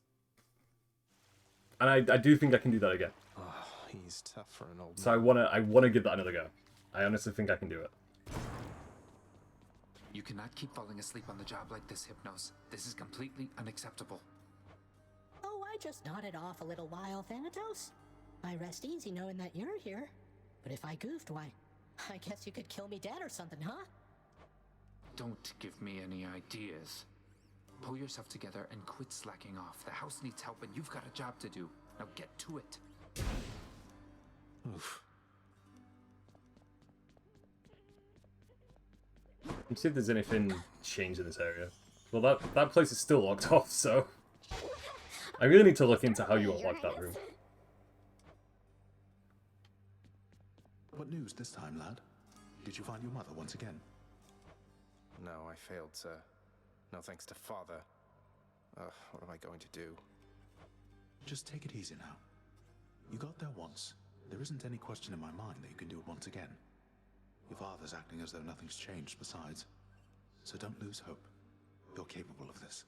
And I do think I can do that again. Oh, he's tough for an old man. So I wanna give that another go. I honestly think I can do it. You cannot keep falling asleep on the job like this, Hypnos. This is completely unacceptable. Oh, I just nodded off a little while, Thanatos. I rest easy knowing that you're here. But if I goofed, why, I guess you could kill me dead or something, huh? Don't give me any ideas. Pull yourself together and quit slacking off. The house needs help and you've got a job to do. Now get to it. Oof. Let's see if there's anything changed in this area. Well, that place is still locked off, so I really need to look into how you unlock that room. What news this time, lad? Did you find your mother once again? No, I failed, sir. No thanks to father. What am I going to do? Just take it easy now. You got there once. There isn't any question in my mind that you can do it once again. Your father's acting as though nothing's changed besides. So don't lose hope. You're capable of this.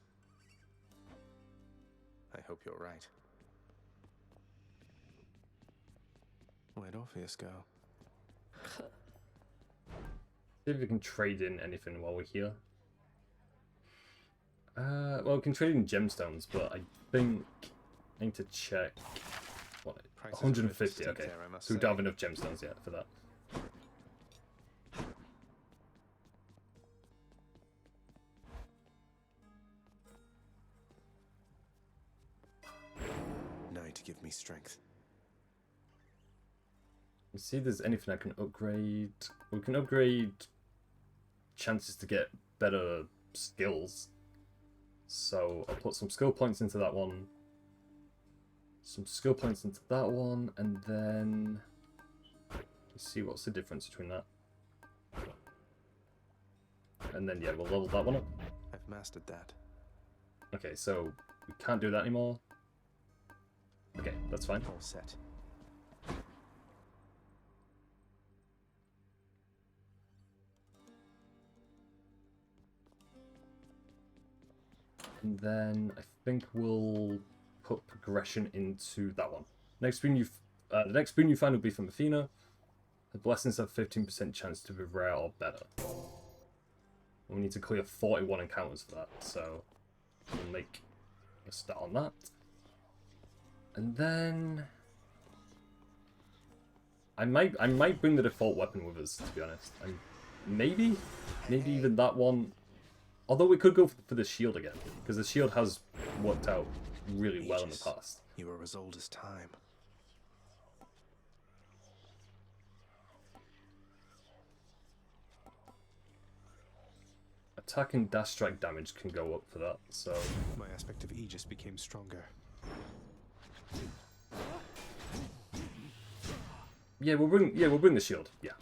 I hope you're right. Where'd Orpheus go? See if we can trade in anything while we're here. Well, we can trade in gemstones, but I think I need to check. What? 150. Okay, so we don't have enough gemstones yet for that. to give me strength. Let's see if there's anything I can upgrade. We can upgrade chances to get better skills. So I'll put some skill points into that one. Some skill points into that one, and then let's see what's the difference between that. And then yeah, we'll level that one up. I've mastered that. Okay, so we can't do that anymore. Okay, that's fine. All set. And then I think we'll put progression into that one. Next boon the next boon you find will be from Athena. The blessings have 15% chance to be rare or better. We need to clear 41 encounters for that, so we'll make a start on that. And then I might bring the default weapon with us, to be honest. Maybe even that one. Although we could go for the shield again, because the shield has worked out really well in the past. You are as old as time. Attack and dash strike damage can go up for that, so My aspect of Aegis became stronger. yeah, we'll bring the shield. Yeah.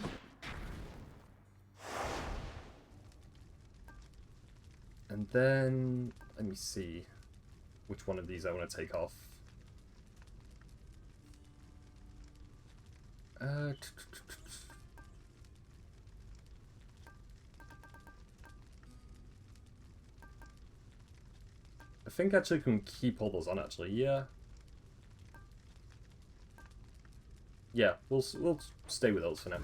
And then let me see which one of these I want to take off. I think actually we can keep all those on actually, yeah. Yeah, we'll stay with those for now.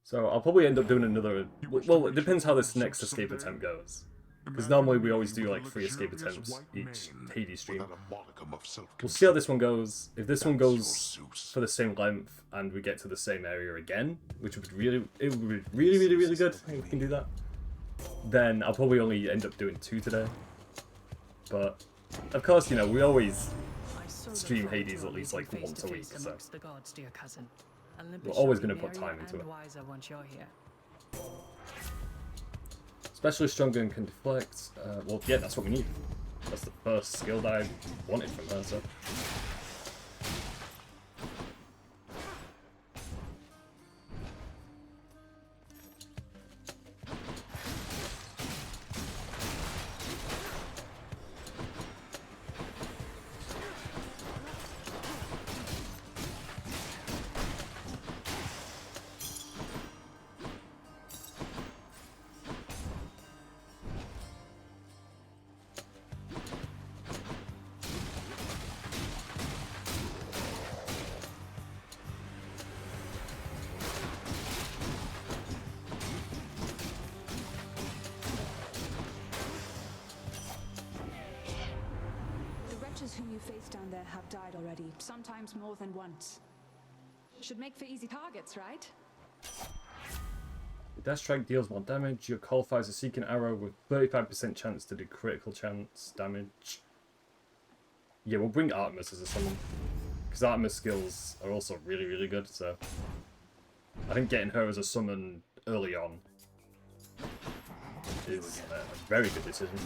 So I'll probably end up doing another, well, it depends how this next escape attempt goes. Because normally we always do like 3 escape attempts each Hades stream. We'll see how this one goes. If this one goes for the same length and we get to the same area again, which would really good if we can do that, then I'll probably only end up doing 2 today. But of course, you know, we always stream Hades at least like once a week, so we're always going to put time into it. Especially stronger and can deflect. Well, yeah, that's what we need. That's the first skill that I wanted from her, so. Whom you face down there have died already, sometimes more than once. Should make for easy targets, right? The dash strike deals more damage. Your qualifies a seeking arrow with 35% chance to do critical chance damage. Yeah, we'll bring Artemis as a summon, because Artemis skills are also really good, so I think getting her as a summon early on is a very good decision.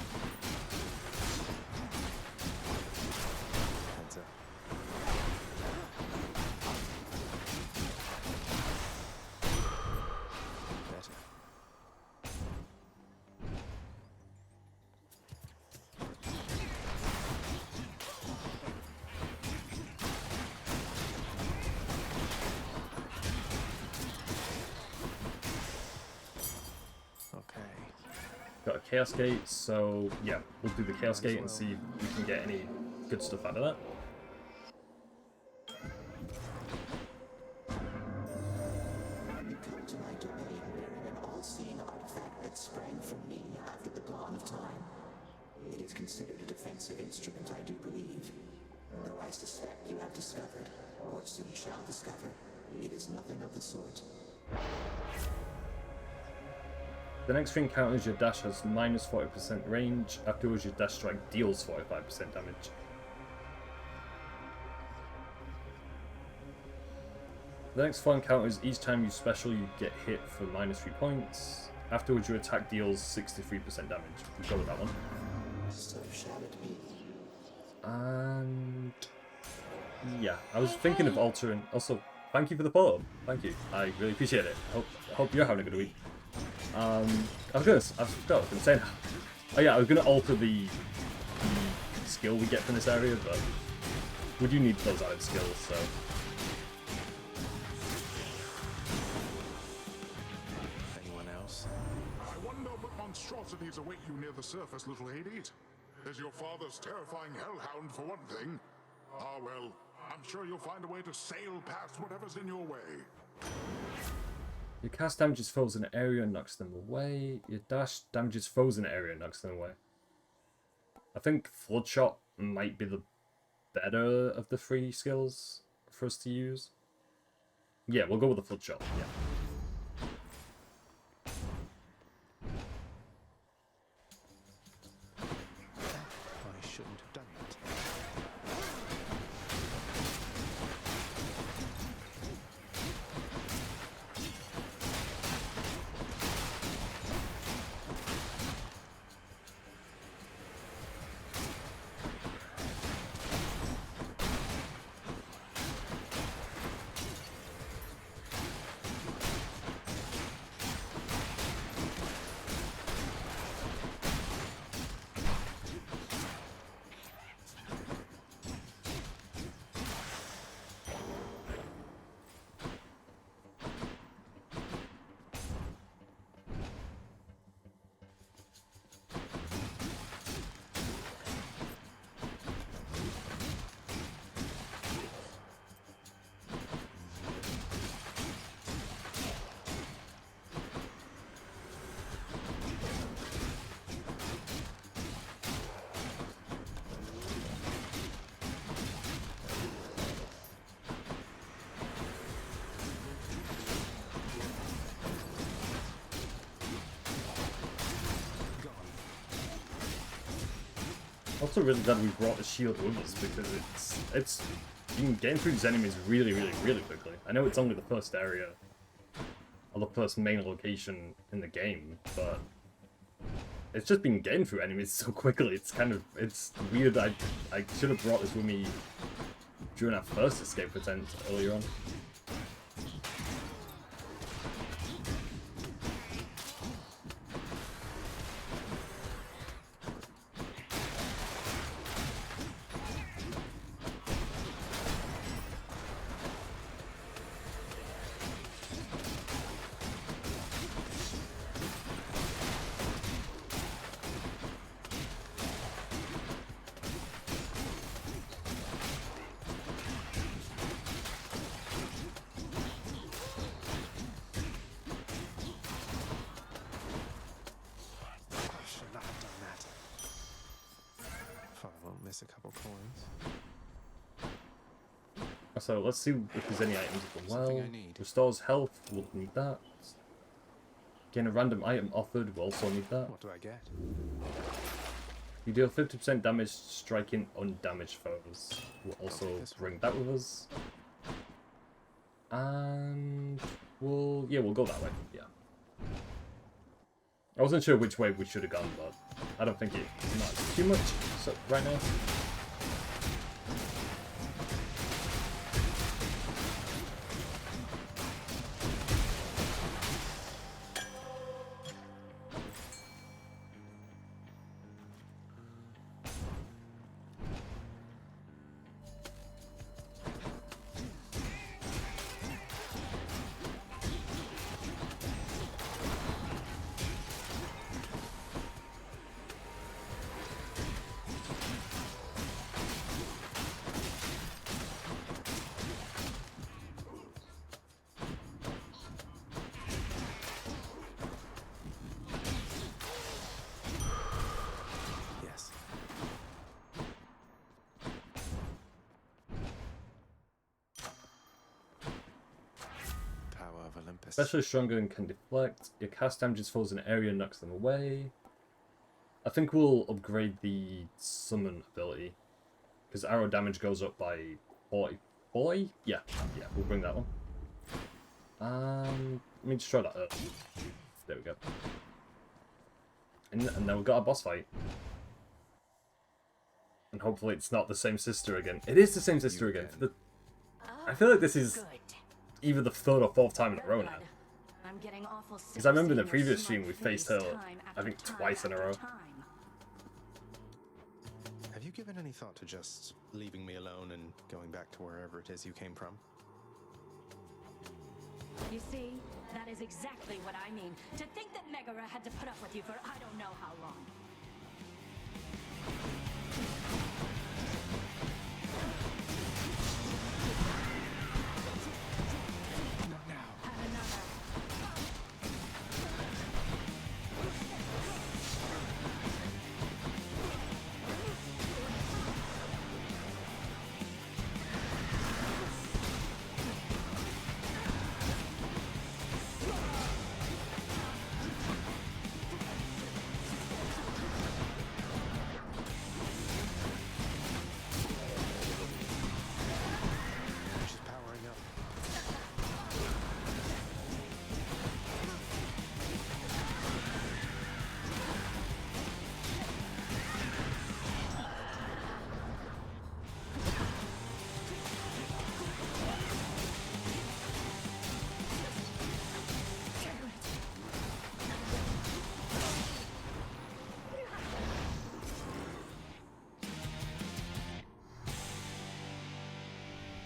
Got a Chaos Gate, so yeah, we'll do the Chaos Gate and see if we can get any good stuff out of that. You come to my domain bearing an all-seeing artifact that sprang from me after the dawn of time. It is considered a defensive instrument, I do believe. Though I suspect you have discovered, or soon shall discover, it is nothing of the sort. The next 3 encounters, your dash has minus 40% range. Afterwards, your dash strike deals 45% damage. The next 4 encounters, each time you special, you get hit for minus 3 points. Afterwards, your attack deals 63% damage. We'll go with that one. So shall it be. And yeah, I was thinking of altering. Also, thank you for the follow. Thank you. I really appreciate it. Hope you're having a good week. I forgot what I was gonna say now. Oh yeah, I was gonna alter the skill we get from this area, but we do need those added skills, so. Anyone else? I wonder what monstrosities await you near the surface, little Hades. There's your father's terrifying hellhound, for one thing. Ah well, I'm sure you'll find a way to sail past whatever's in your way. Your cast damages foes in an area and knocks them away. Your dash damages foes in an area and knocks them away. I think Floodshot might be the better of the 3 skills for us to use. Yeah, we'll go with the Floodshot, yeah. I shouldn't have done it. Also really glad we brought the shield with us because it's you can get through these enemies really quickly. I know it's only the first area or the first main location in the game, but it's just been getting through enemies so quickly. It's weird. I should have brought this with me during our first escape attempt earlier on. A couple coins. So let's see if there's any items of the well. Restores health, we'll need that. Gain a random item offered, we'll also need that. What do I get? You deal 50% damage striking undamaged foes. We'll also bring that with us. And we'll go that way, yeah. I wasn't sure which way we should have gone, but I don't think it matters too much right now. Especially stronger and can deflect. Your cast damages foes in an area and knocks them away. I think we'll upgrade the summon ability. Because arrow damage goes up by 40. Yeah, we'll bring that one. Let me just try that up. There we go. And then we've got our boss fight. And hopefully it's not the same sister again. It is the same sister again. I feel like this is either the third or fourth time in a row now. I'm getting awful sick. Because I remember in the previous stream we faced her, I think, twice in a row. Have you given any thought to just leaving me alone and going back to wherever it is you came from? You see, that is exactly what I mean. To think that Megara had to put up with you for I don't know how long. Not now. Have another. She's powering up.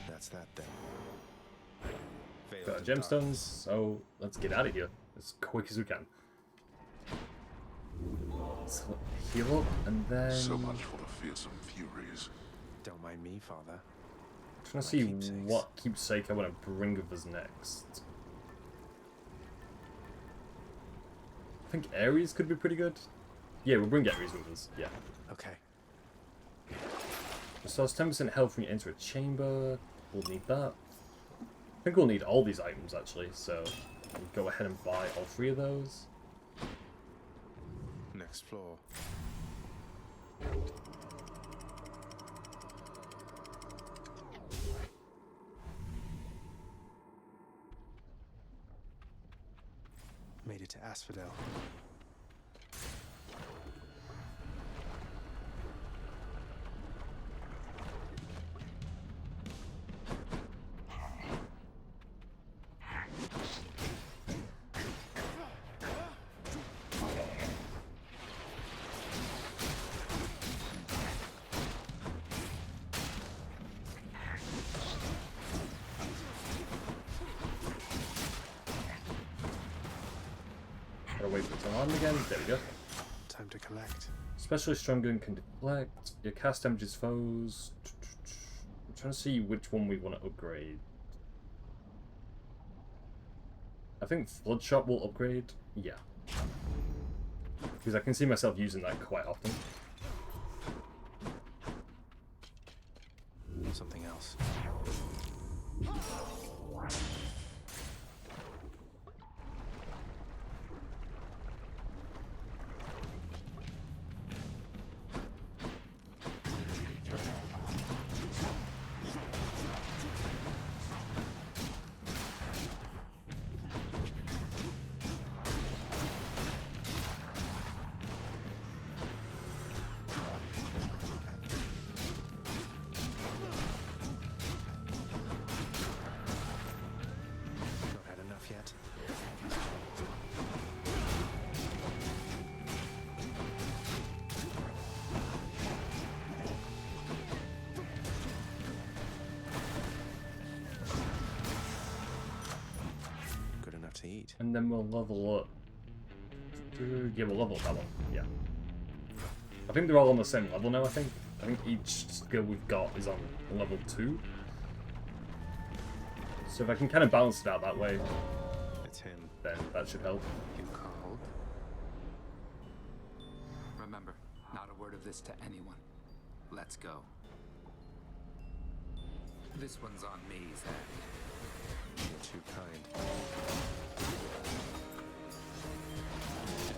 That's that then. Failed Got our in gemstones, darkness. so let's get out of here as quick as we can. So heal up and then So much for the fearsome furies. Don't mind me, Father. trying to see what keepsake I want to bring with us next. I think Ares could be pretty good. Yeah, we'll bring Ares with us. Yeah. Okay. Restores 10% health when you enter a chamber. We'll need that. I think we'll need all these items actually, so we'll go ahead and buy all 3 of those. Next floor. Made it to Asphodel. Gotta wait for it to land again. There we go. Time to collect. Especially stronger and can deflect. Your cast damages foes. I'm trying to see which one we want to upgrade. I think Floodshot will upgrade. Yeah. Because I can see myself using that quite often. Something else. Not had enough yet. Good enough to eat. And then we'll level up. Yeah, we'll level up that one. Yeah. I think they're all on the same level now, I think. I think each skill we've got is on level 2. So if I can kind of balance it out that way, It's him. then that should help. You called? Remember, not a word of this to anyone. Let's go. This one's on me, Zach. You're too kind.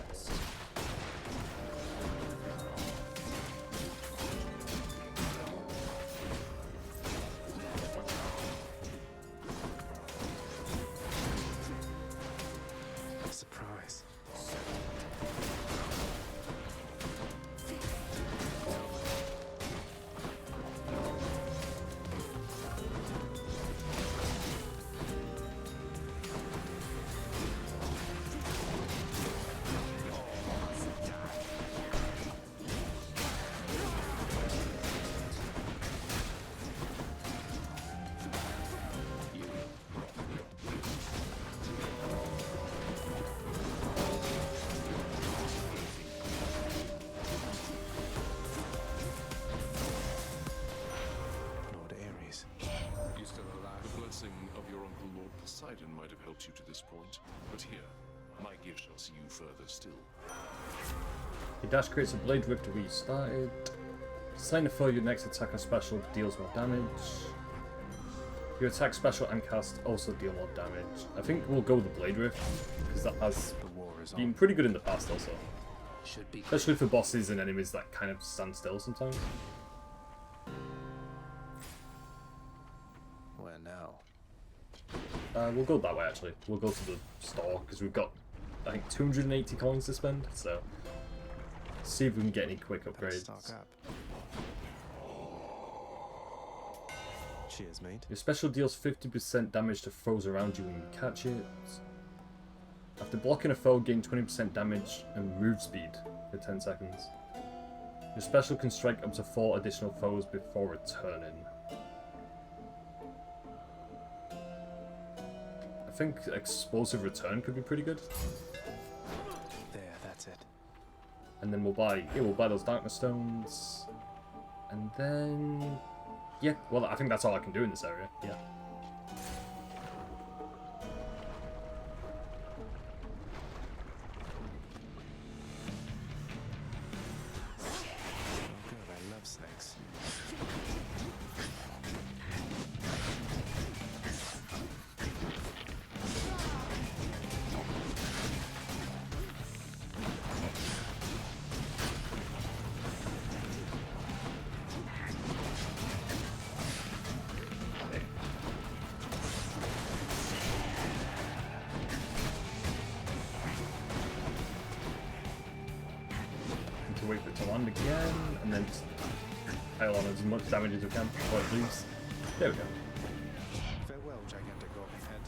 Test. Surprise. Lord Ares. You still alive? The blessing of your uncle Lord Poseidon might have helped you to this point, but here, my gift shall see you further still. Your dash creates a blade rift to restart it. Sign the foe, your next attack or special deals more damage. Your attack, special, and cast also deal more damage. I think we'll go with the blade rift, because that has been pretty good in the past also. Should be Especially for bosses and enemies that kind of stand still sometimes. Where now? We'll go that way actually. We'll go to the store, because we've got, I think, 280 coins to spend, so... See if we can get any quick upgrades. Stock up. Cheers, mate. Your special deals 50% damage to foes around you when you catch it. After blocking a foe, gain 20% damage and move speed for 10 seconds. Your special can strike up to 4 additional foes before returning. I think explosive return could be pretty good. There, that's it. And then we'll buy those darkness stones. And then yeah, well, I think that's all I can do in this area. Yeah. Oh good, I love snakes. To wait for it to land again, and then just pile on as much damage as we can before it leaves. There we go. Farewell, gigantic golden head.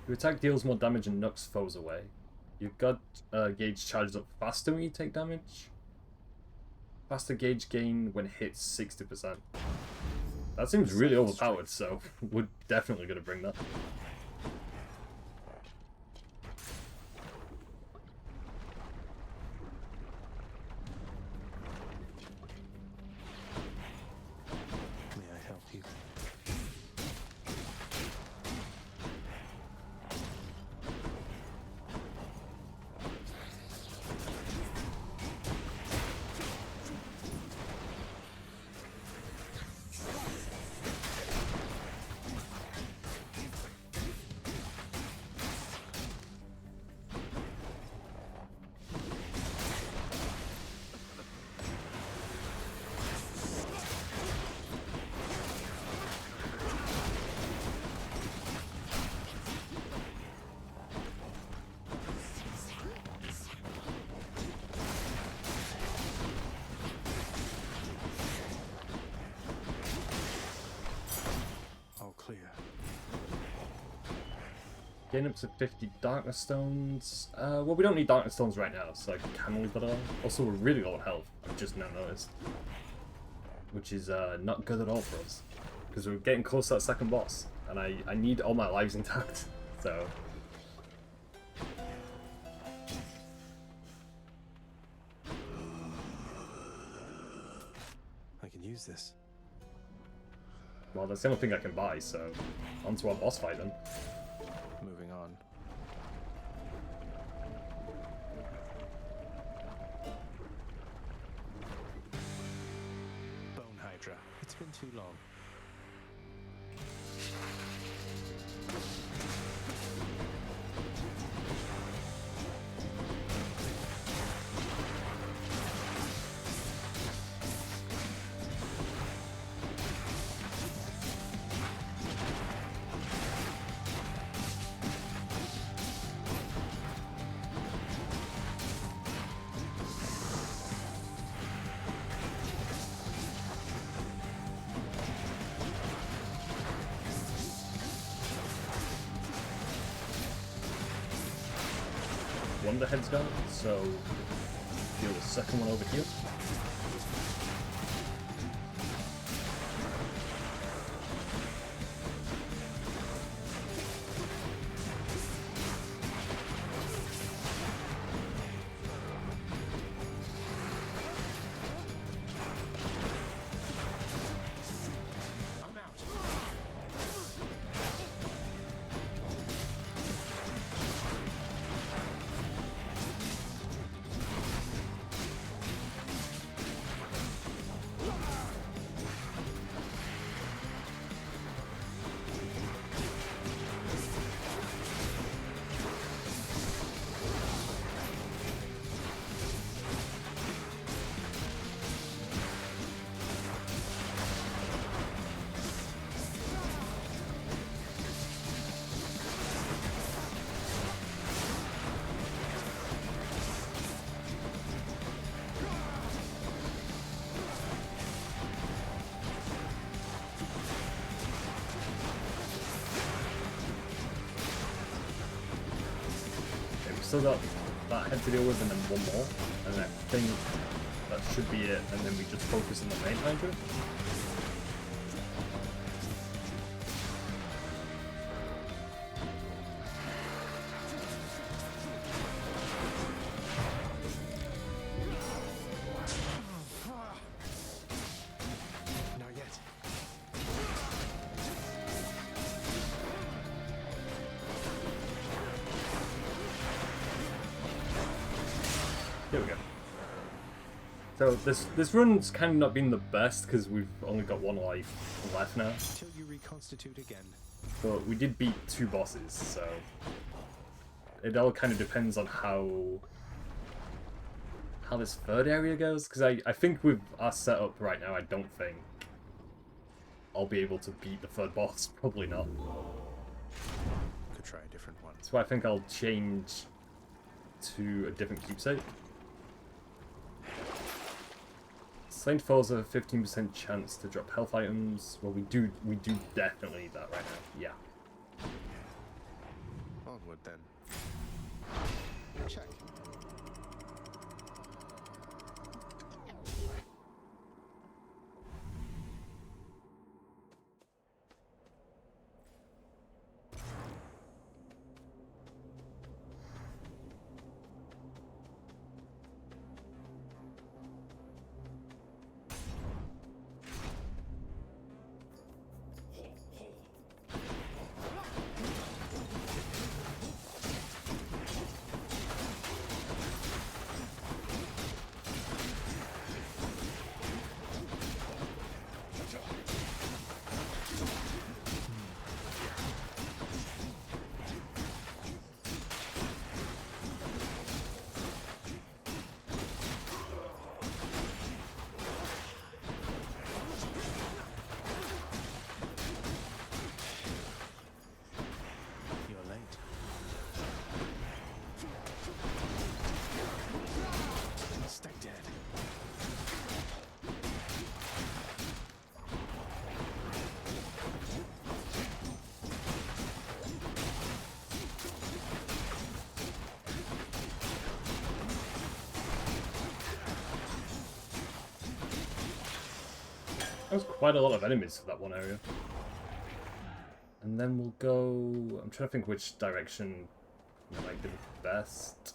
Your attack deals more damage and knocks foes away. Your god gauge charges up faster when you take damage. Faster gauge gain when hit 60%. That seems really overpowered, so we're definitely going to bring that. May I help you? All clear. Gain up to 50 darkness stones. Well, we don't need darkness stones right now, so I can leave that alone. Also, we're really low on health. I've just now noticed. Which is not good at all for us. Because we're getting close to that second boss. And I need all my lives intact. So... I can use this. well, that's the only thing I can buy, so... On to our boss fight then. Moving on. Bone Hydra. It's been too long. Thunderhead's gone, so deal the second one over here. Still got that head to deal with and then one more, and I think that should be it, and then we just focus on the main Hydra. Not yet. Here we go. So this run's kind of not been the best because we've only got one life left now. Till you reconstitute again. But we did beat 2 bosses, so it all kind of depends on how this third area goes. Because I think with our setup right now, I don't think I'll be able to beat the third boss. Probably not. Could try a different one. So I think I'll change to a different keepsake. Slain foes have a 15% chance to drop health items. Well, we do definitely need that right now. Yeah. Onward then. Check. That was quite a lot of enemies for that one area. And then we'll go... I'm trying to think which direction might be the best.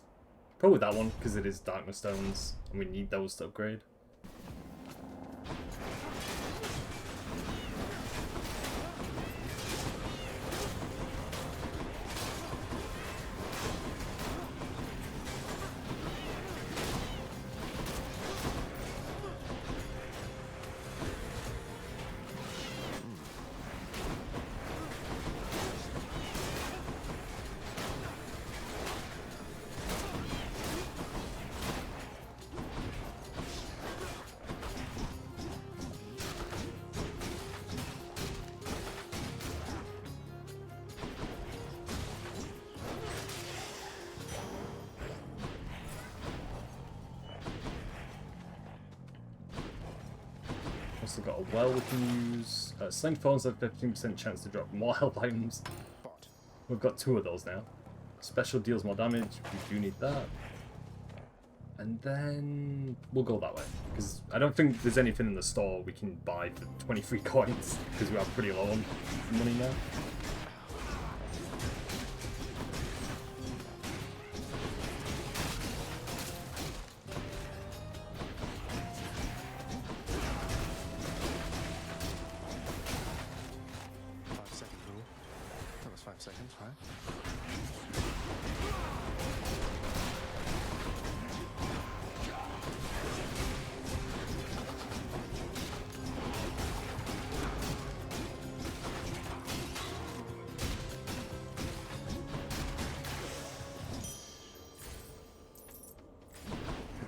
Probably that one, because it is Darkness Stones, and we need those to upgrade. Also got a well we can use. Slain foes have 15% chance to drop more health items. We've got 2 of those now. Special deals more damage. We do need that. And then we'll go that way. Because I don't think there's anything in the store we can buy for 23 coins. Because we are pretty low on money now.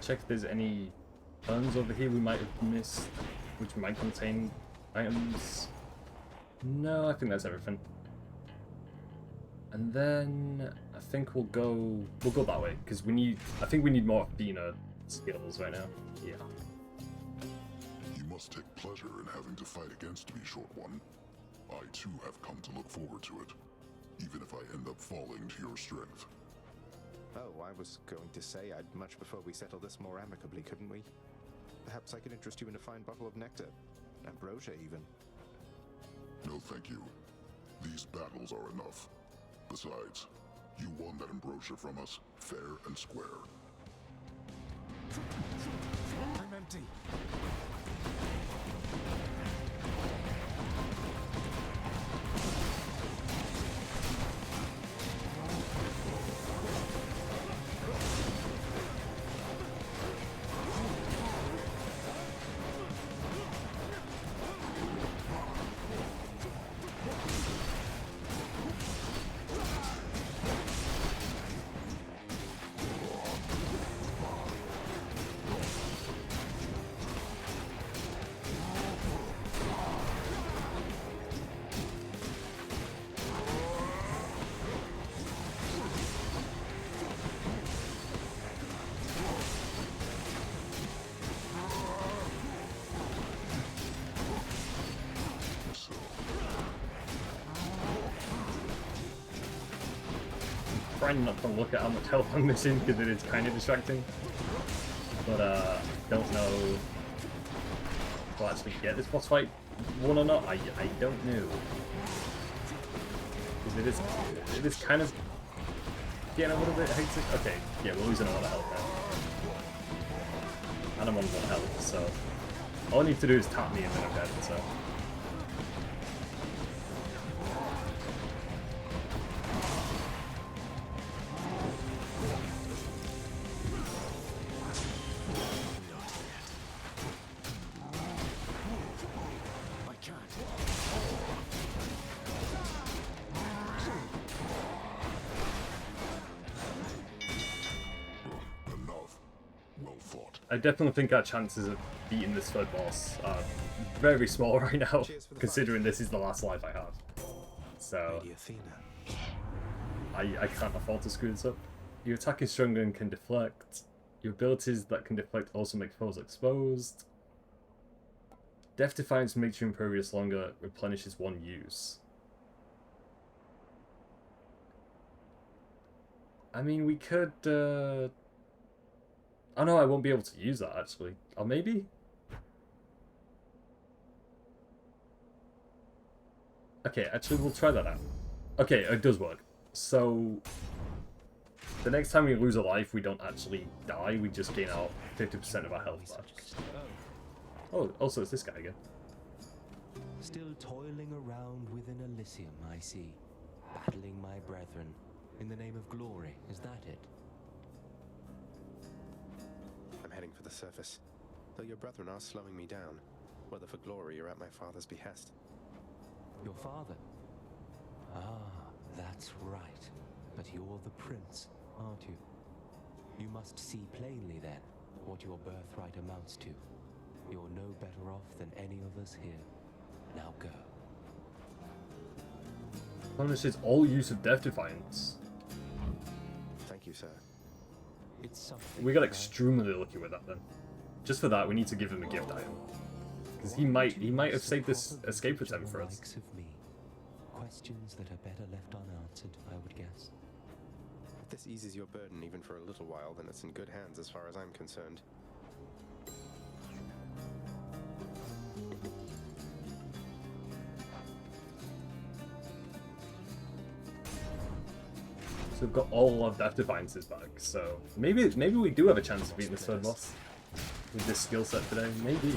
Check if there's any urns over here we might have missed, which might contain items. No, I think that's everything. And then I think we'll go that way because we need. I think we need more Athena skills right now. Yeah. You must take pleasure in having to fight against me, Short One. I too have come to look forward to it, even if I end up falling to your strength. Oh, I was going to say I'd much prefer we settle this more amicably, couldn't we? Perhaps I can interest you in a fine bottle of nectar. Ambrosia, even. No, thank you. These battles are enough. Besides, you won that ambrosia from us, fair and square. I'm empty. Trying not to look at how much health I'm missing because it is kind of distracting. But don't know if I'll actually get this boss fight won or not. I don't know. Because it is kind of getting a little bit hectic. Okay, yeah, we're losing a lot of health now. And I'm on 1 health, so all I need to do is tap me and then I'm dead, so. I definitely think our chances of beating this third boss are very small right now, considering this is the last life I have. So, I can't afford to screw this up. Your attack is stronger and can deflect. Your abilities that can deflect also make foes exposed. Death Defiance makes your impervious longer, replenishes 1 use. I mean, we could... Oh no, I won't be able to use that actually. Or maybe? Okay, actually we'll try that out. Okay, it does work. So, the next time we lose a life, we don't actually die, we just gain out 50% of our health back. Oh, also it's this guy again. Still toiling around within Elysium, I see. Battling my brethren. In the name of glory, is that it? I'm heading for the surface. Though your brethren are slowing me down, whether for glory or at my father's behest. Your father? Ah, that's right. But you're the prince, aren't you? You must see plainly, then, what your birthright amounts to. You're no better off than any of us here. Now go. Punishes all use of Death Defiance. Thank you, sir. It's something We got extremely lucky with that then. Just for that, we need to give him a gift item. Because he might have saved this escape attempt for us. Of me. Questions that are better left unanswered, I would guess. this eases your burden even for a little while, then it's in good hands as far as I'm concerned. So we've got all of Death Defiances back, so maybe we do have a chance of beating this third boss with this skill set today. Maybe.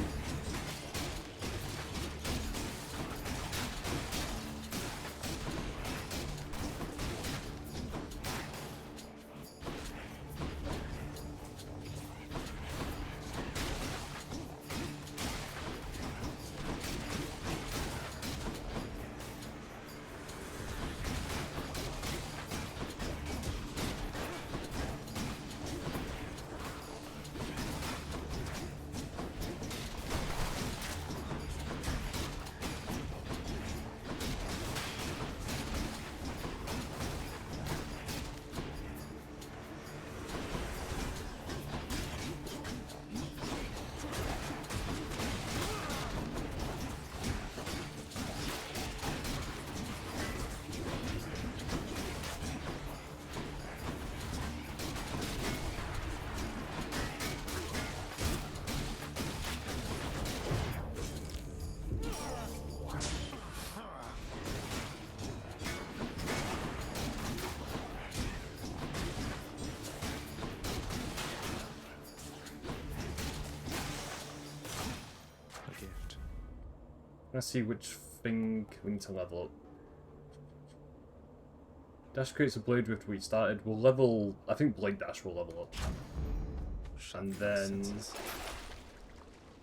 Let's see which thing we need to level up. Dash creates a blade drift we started. We'll level, I think Blade Dash will level up. And then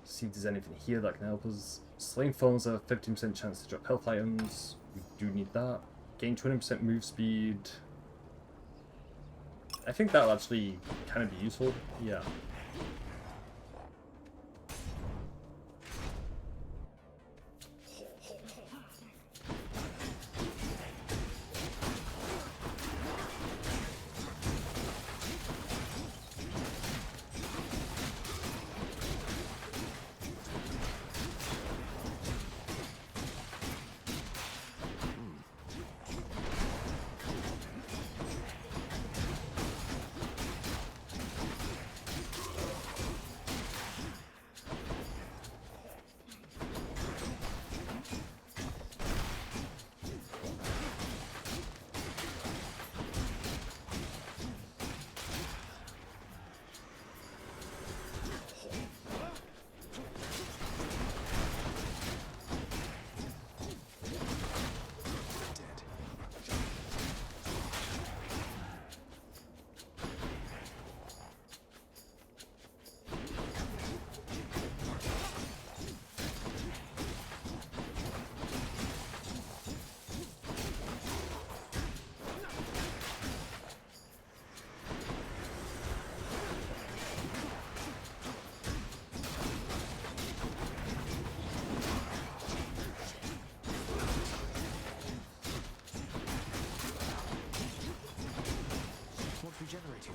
see if there's anything here that can help us. Slaying Foes have a 15% chance to drop health items. We do need that. Gain 20% move speed. I think that'll actually kind of be useful. Yeah. Regenerating.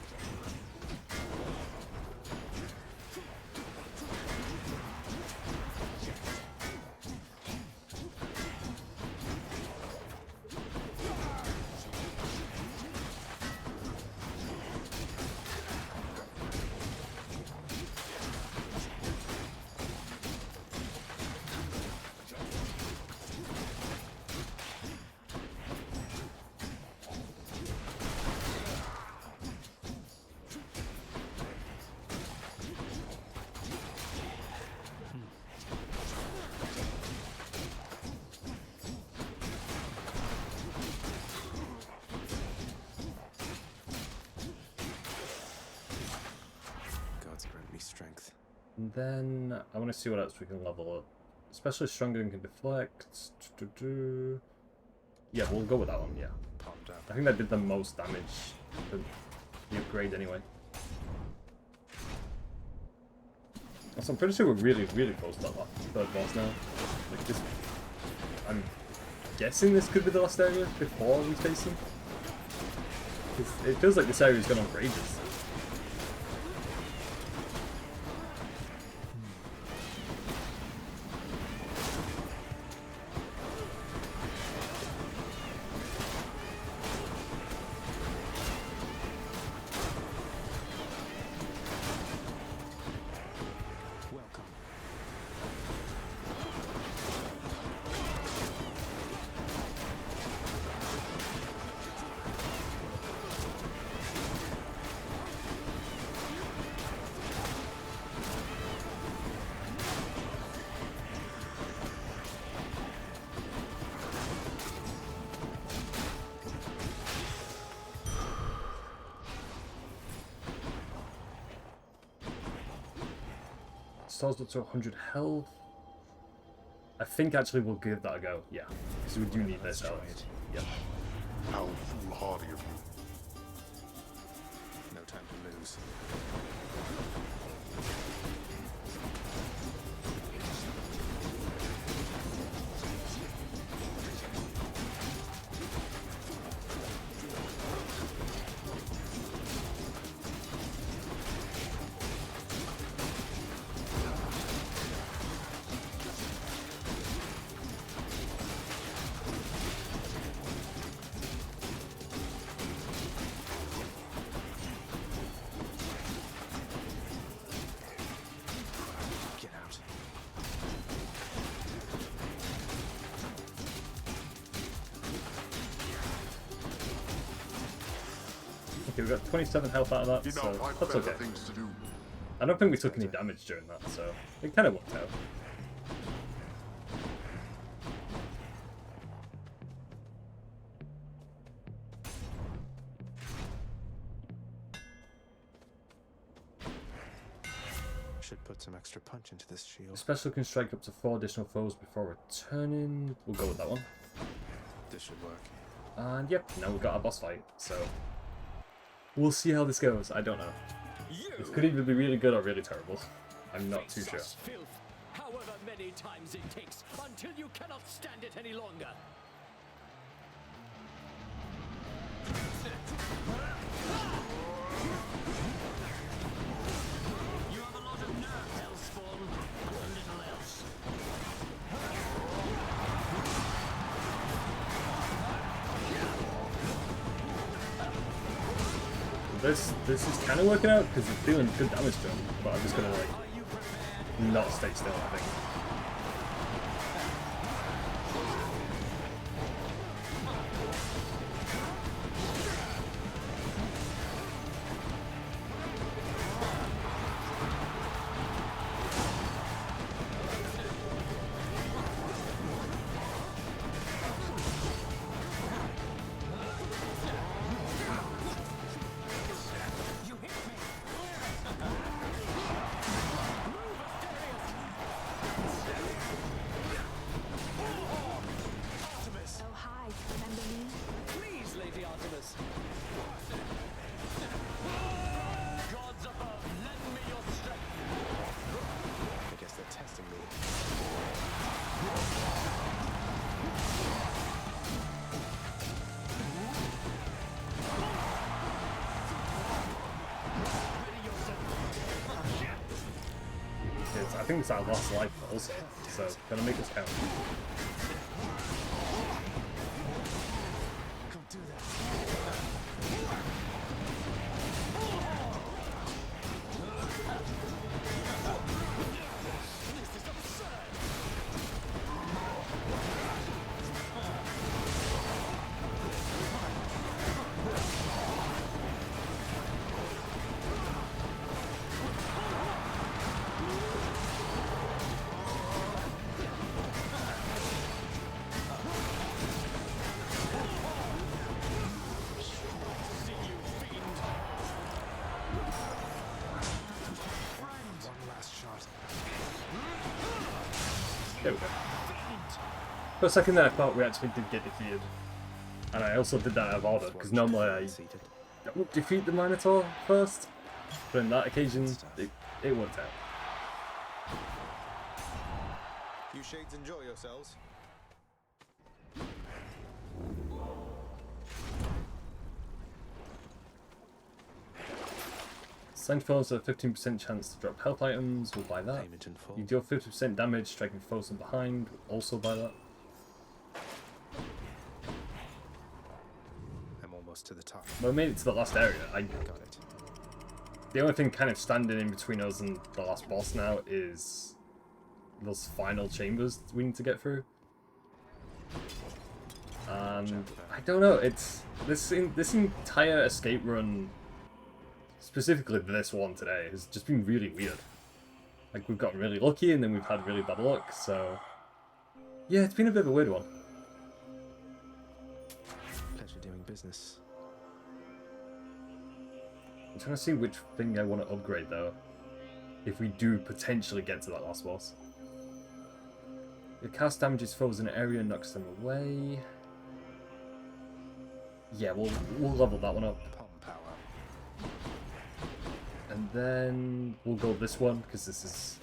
Strength. And then I want to see what else we can level up. Especially Stronger and can deflect. Yeah, we'll go with that one, yeah. I think that did the most damage for the upgrade anyway. So I'm pretty sure we're really close to that third boss now. Like this, I'm guessing this could be the last area before we face him. It feels like this area's gone on for ages. Restores up to 100 health. I think actually we'll give that a go. Yeah, because we do need this health. Yep. How foolhardy of you. No time to lose. Okay, we got 27 health out of that, so that's okay. I don't think we took any damage during that, so it kind of worked out. Should put some extra punch into this shield. Special can strike up to 4 additional foes before returning. We'll go with that one. This should work. And yep, now we've got our boss fight, so we'll see how this goes. I don't know. This could either be really good or really terrible. I'm not too sure. Filth, however many times it takes, until you cannot stand it any longer. You have a lot of nerve, Hellspawn, but a little else. This is kind of working out because it's doing good damage to him, but I'm just gonna like not stay still, I think. I think it's our last life also, so gonna make us count. There we go. For a second there I thought we actually did get defeated. And I also did that out of order, because normally I don't defeat the Minotaur first. But on that occasion, it worked out. You shades enjoy yourselves. Sanctifiers have a 15% chance to drop health items, we'll buy that. You deal 50% damage striking foes from behind, we'll also buy that. I'm almost to the top. Well, we made it to the last area. Got it. The only thing kind of standing in between us and the last boss now is those final chambers we need to get through. And I don't know, it's this entire escape run, specifically this one today, has just been really weird. Like, we've gotten really lucky and then we've had really bad luck, so yeah, it's been a bit of a weird one. Pleasure doing business. I'm trying to see which thing I want to upgrade though. if we do potentially get to that last boss. It cast damages foes in an area and knocks them away. Yeah, we'll level that one up. And then we'll go this one, because this is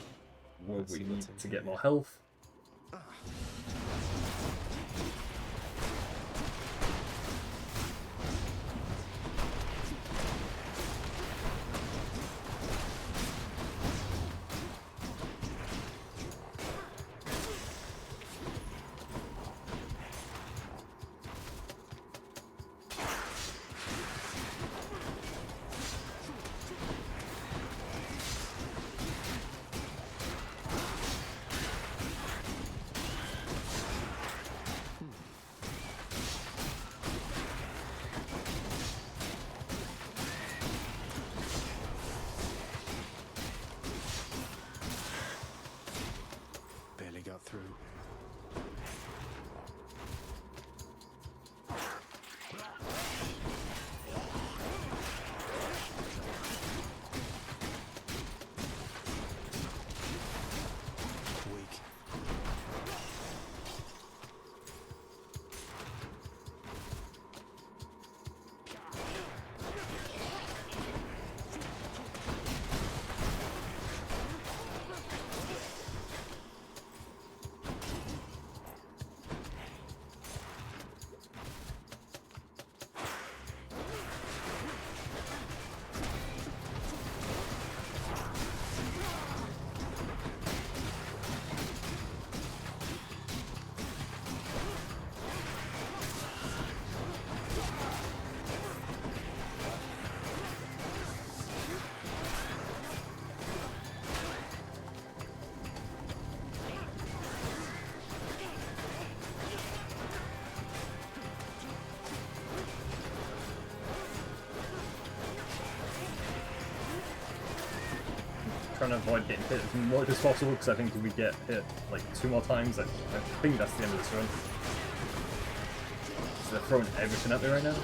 where we need to get more health. Barely got through. Weak. Trying to avoid getting hit as much as possible, because I think if we get hit like 2 more times, I think that's the end of this run. So they're throwing everything at me right now.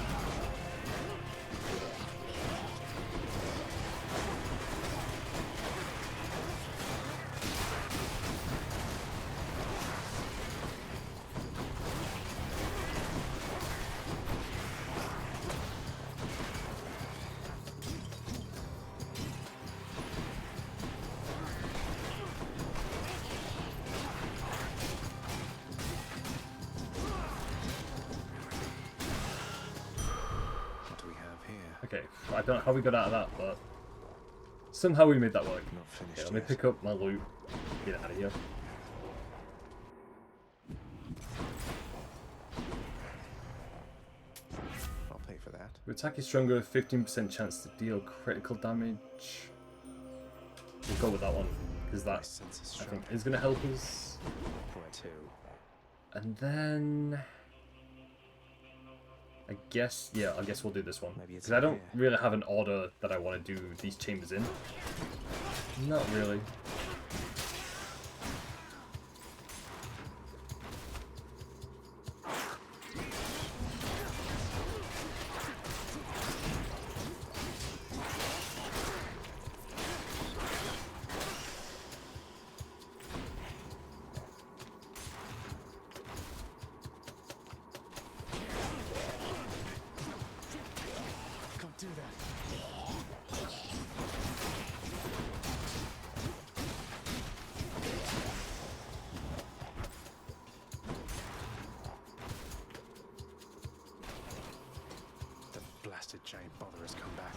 Okay, I don't know how we got out of that, but somehow we made that work. Okay, let me pick up my loot, get out of here. I'll pay for that. Your attack is stronger, 15% chance to deal critical damage. We'll go with that one, because that, I think, is going to help us. Where to? And then I guess we'll do this one. Because I don't really have an order that I want to do these chambers in. Not really. Do that. The blasted giant bother has come back.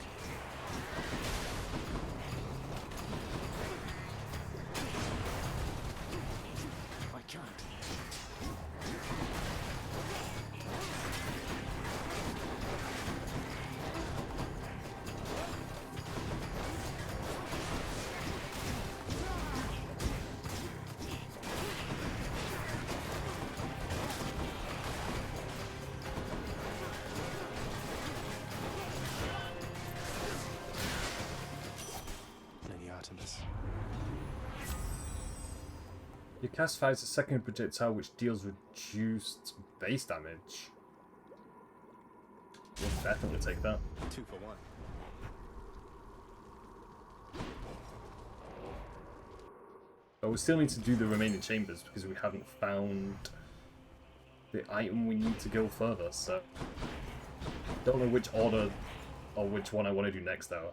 I can't. Your cast fires a second projectile which deals reduced base damage. We'll definitely take that. 2 for 1. But we still need to do the remaining chambers because we haven't found the item we need to go further, so... Don't know which order or which one I want to do next, though.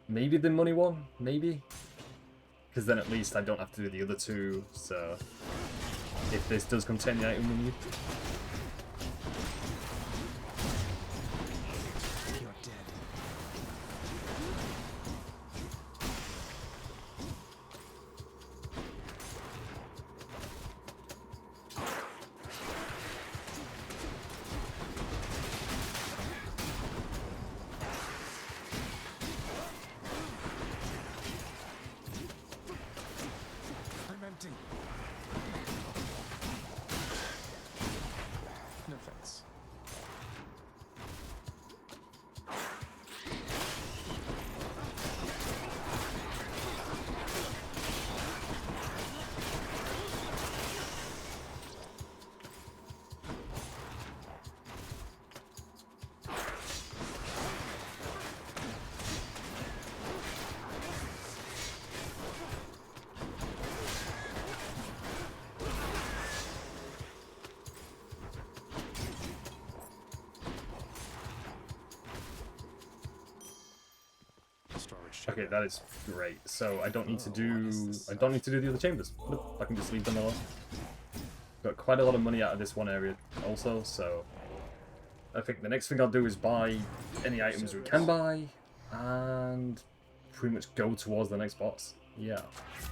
Maybe the money one? Maybe? Because then at least I don't have to do the other two, so... If this does contain the item we need. I'm empty. No thanks. Okay, that is great. So I don't need to do the other chambers. Nope, I can just leave them alone. Got quite a lot of money out of this one area also, so I think the next thing I'll do is buy any items we can buy and pretty much go towards the next boss. Yeah.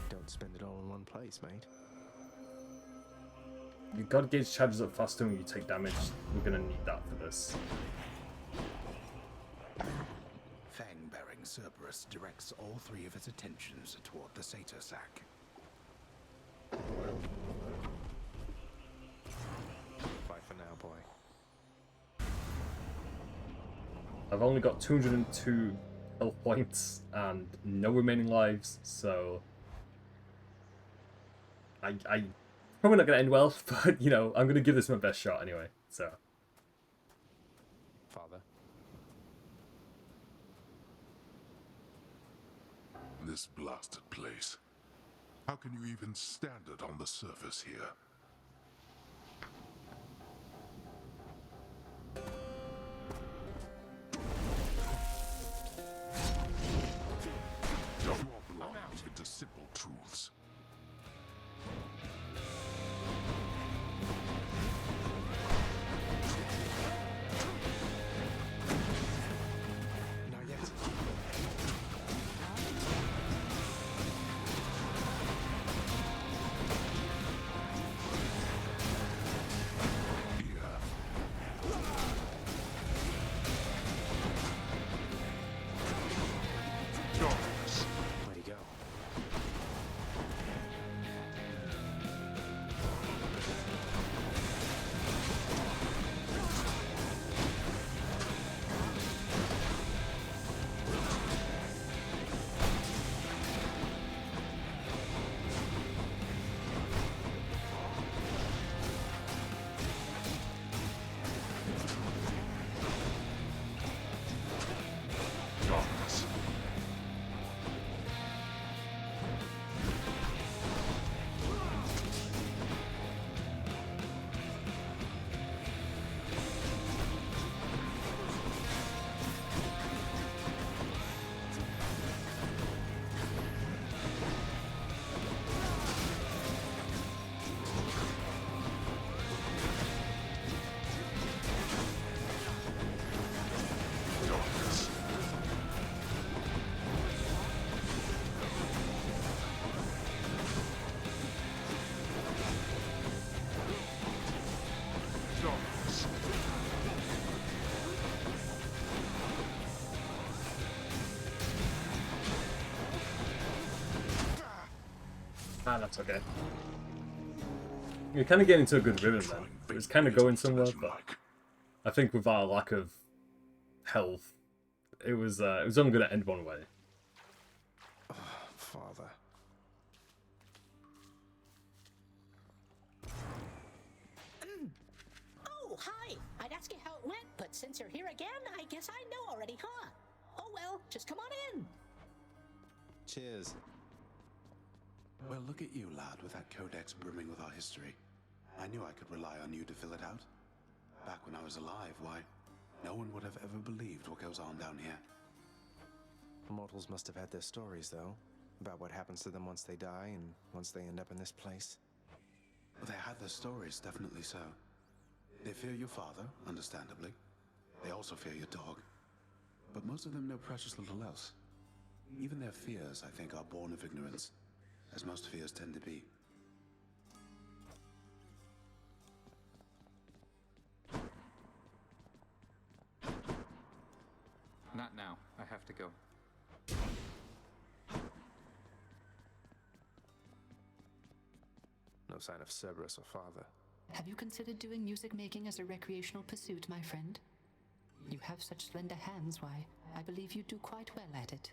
Don't spend it all in one place, mate. Your God Gauge charges up faster when you take damage. We're gonna need that for this. Fang-bearing Cerberus directs all three of his attentions toward the Satyr Sack. Bye for now, boy. I've only got 202 health points and no remaining lives, so I probably not gonna end well, but you know, I'm gonna give this my best shot anyway. So, Father. This blasted place. How can you even stand it on the surface here? You are blind into simple truths. Not yet. Where'd he go? Darkness. Darkness. Darkness. ah, that's okay. You're kind of getting into a good rhythm then. It was kind of going somewhere, but I think with our lack of health, it was only going to end one way. Father. Oh, hi! I'd ask you how it went, but since you're here again, I guess I know already, huh? Oh well, just come on in. Cheers. Well, look at you, lad, with that codex brimming with our history. I knew I could rely on you to fill it out. Back when I was alive, why, no one would have ever believed what goes on down here. Mortals must have had their stories, though, about what happens to them once they die and once they end up in this place. Well, they had their stories, definitely so. They fear your father, understandably. They also fear your dog. But most of them know precious little else. Even their fears, I think, are born of ignorance, as most fears tend to be. Not now. I have to go. No sign of Cerberus or father. Have you considered doing music making as a recreational pursuit, my friend? You have such slender hands, why, I believe you do quite well at it.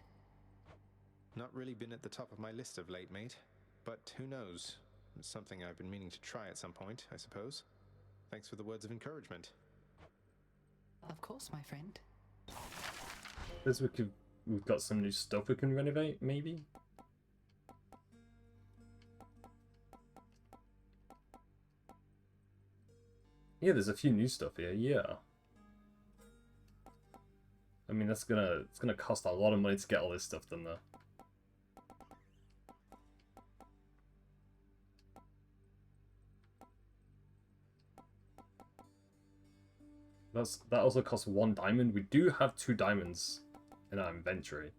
Not really been at the top of my list of late, mate. But who knows? It's something I've been meaning to try at some point, I suppose. Thanks for the words of encouragement. Of course, my friend. We've got some new stuff we can renovate, maybe? Yeah, there's a few new stuff here, yeah. I mean, it's gonna cost a lot of money to get all this stuff done, though. That also costs 1 diamond. We do have 2 diamonds in our inventory.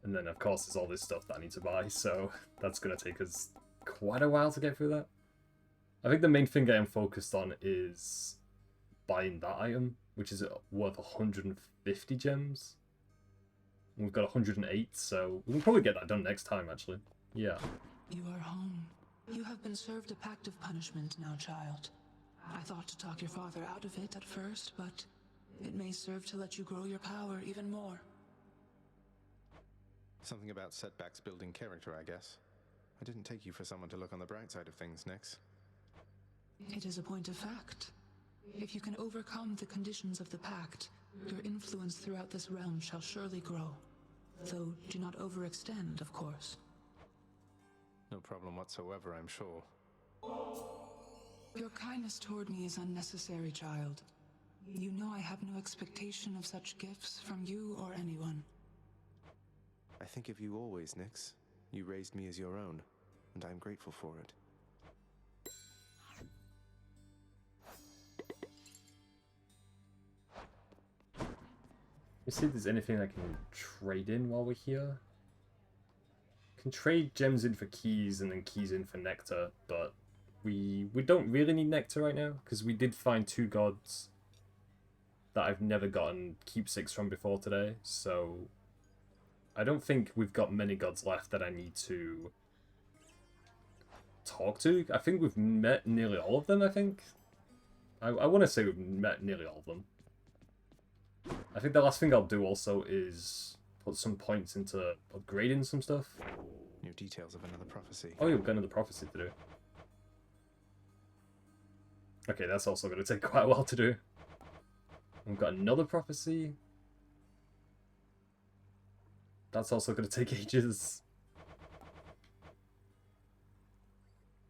And then, of course, there's all this stuff that I need to buy, so that's going to take us quite a while to get through that. I think the main thing I am focused on is buying that item, which is worth 150 gems. And we've got 108, so we can probably get that done next time, actually. Yeah. You are home. You have been served a pact of punishment now, child. I thought to talk your father out of it at first, but it may serve to let you grow your power even more. Something about setbacks building character, I guess. I didn't take you for someone to look on the bright side of things, Nyx. It is a point of fact. If you can overcome the conditions of the pact, your influence throughout this realm shall surely grow. Though, do not overextend, of course. No problem whatsoever, I'm sure. Your kindness toward me is unnecessary, child. You know I have no expectation of such gifts from you or anyone. I think of you always, Nyx. You raised me as your own, and I'm grateful for it. Let's see if there's anything I can trade in while we're here. Can trade gems in for keys and then keys in for nectar, but we don't really need nectar right now because we did find 2 gods that I've never gotten keepsakes from before today, so I don't think we've got many gods left that I need to talk to. I think we've met nearly all of them, I think. I want to say we've met nearly all of them. I think the last thing I'll do also is put some points into upgrading some stuff. New details of another prophecy. Oh, you've got another prophecy to do. Okay, that's also going to take quite a while to do. We've got another prophecy. That's also going to take ages.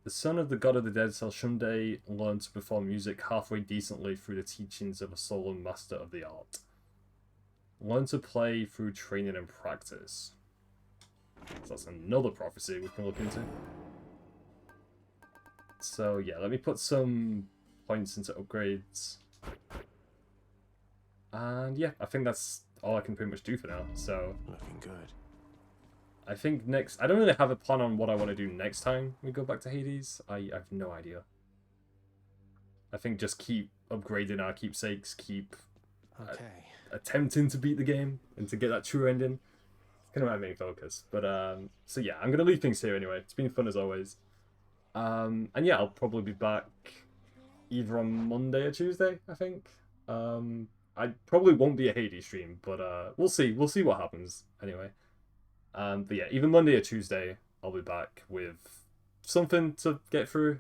The son of the god of the dead shall someday learn to perform music halfway decently through the teachings of a solemn master of the art. Learn to play through training and practice. So that's another prophecy we can look into. So yeah, let me put some points into upgrades. And yeah, I think that's all I can pretty much do for now. So looking good. I think next... I don't really have a plan on what I want to do next time we go back to Hades. I have no idea. I think just keep upgrading our keepsakes, keep attempting to beat the game and to get that true ending. It's kind of my main focus. But, so yeah, I'm going to leave things here anyway. It's been fun as always. And yeah, I'll probably be back either on Monday or Tuesday, I think. I probably won't be a Hades stream, but we'll see. We'll see what happens anyway. But yeah, either Monday or Tuesday, I'll be back with something to get through.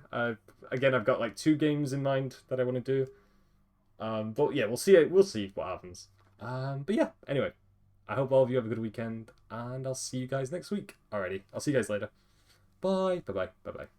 Again, I've got like 2 games in mind that I want to do. But yeah, we'll see. We'll see what happens. But yeah, anyway, I hope all of you have a good weekend, and I'll see you guys next week. Alrighty, I'll see you guys later. Bye. Bye-bye. Bye-bye.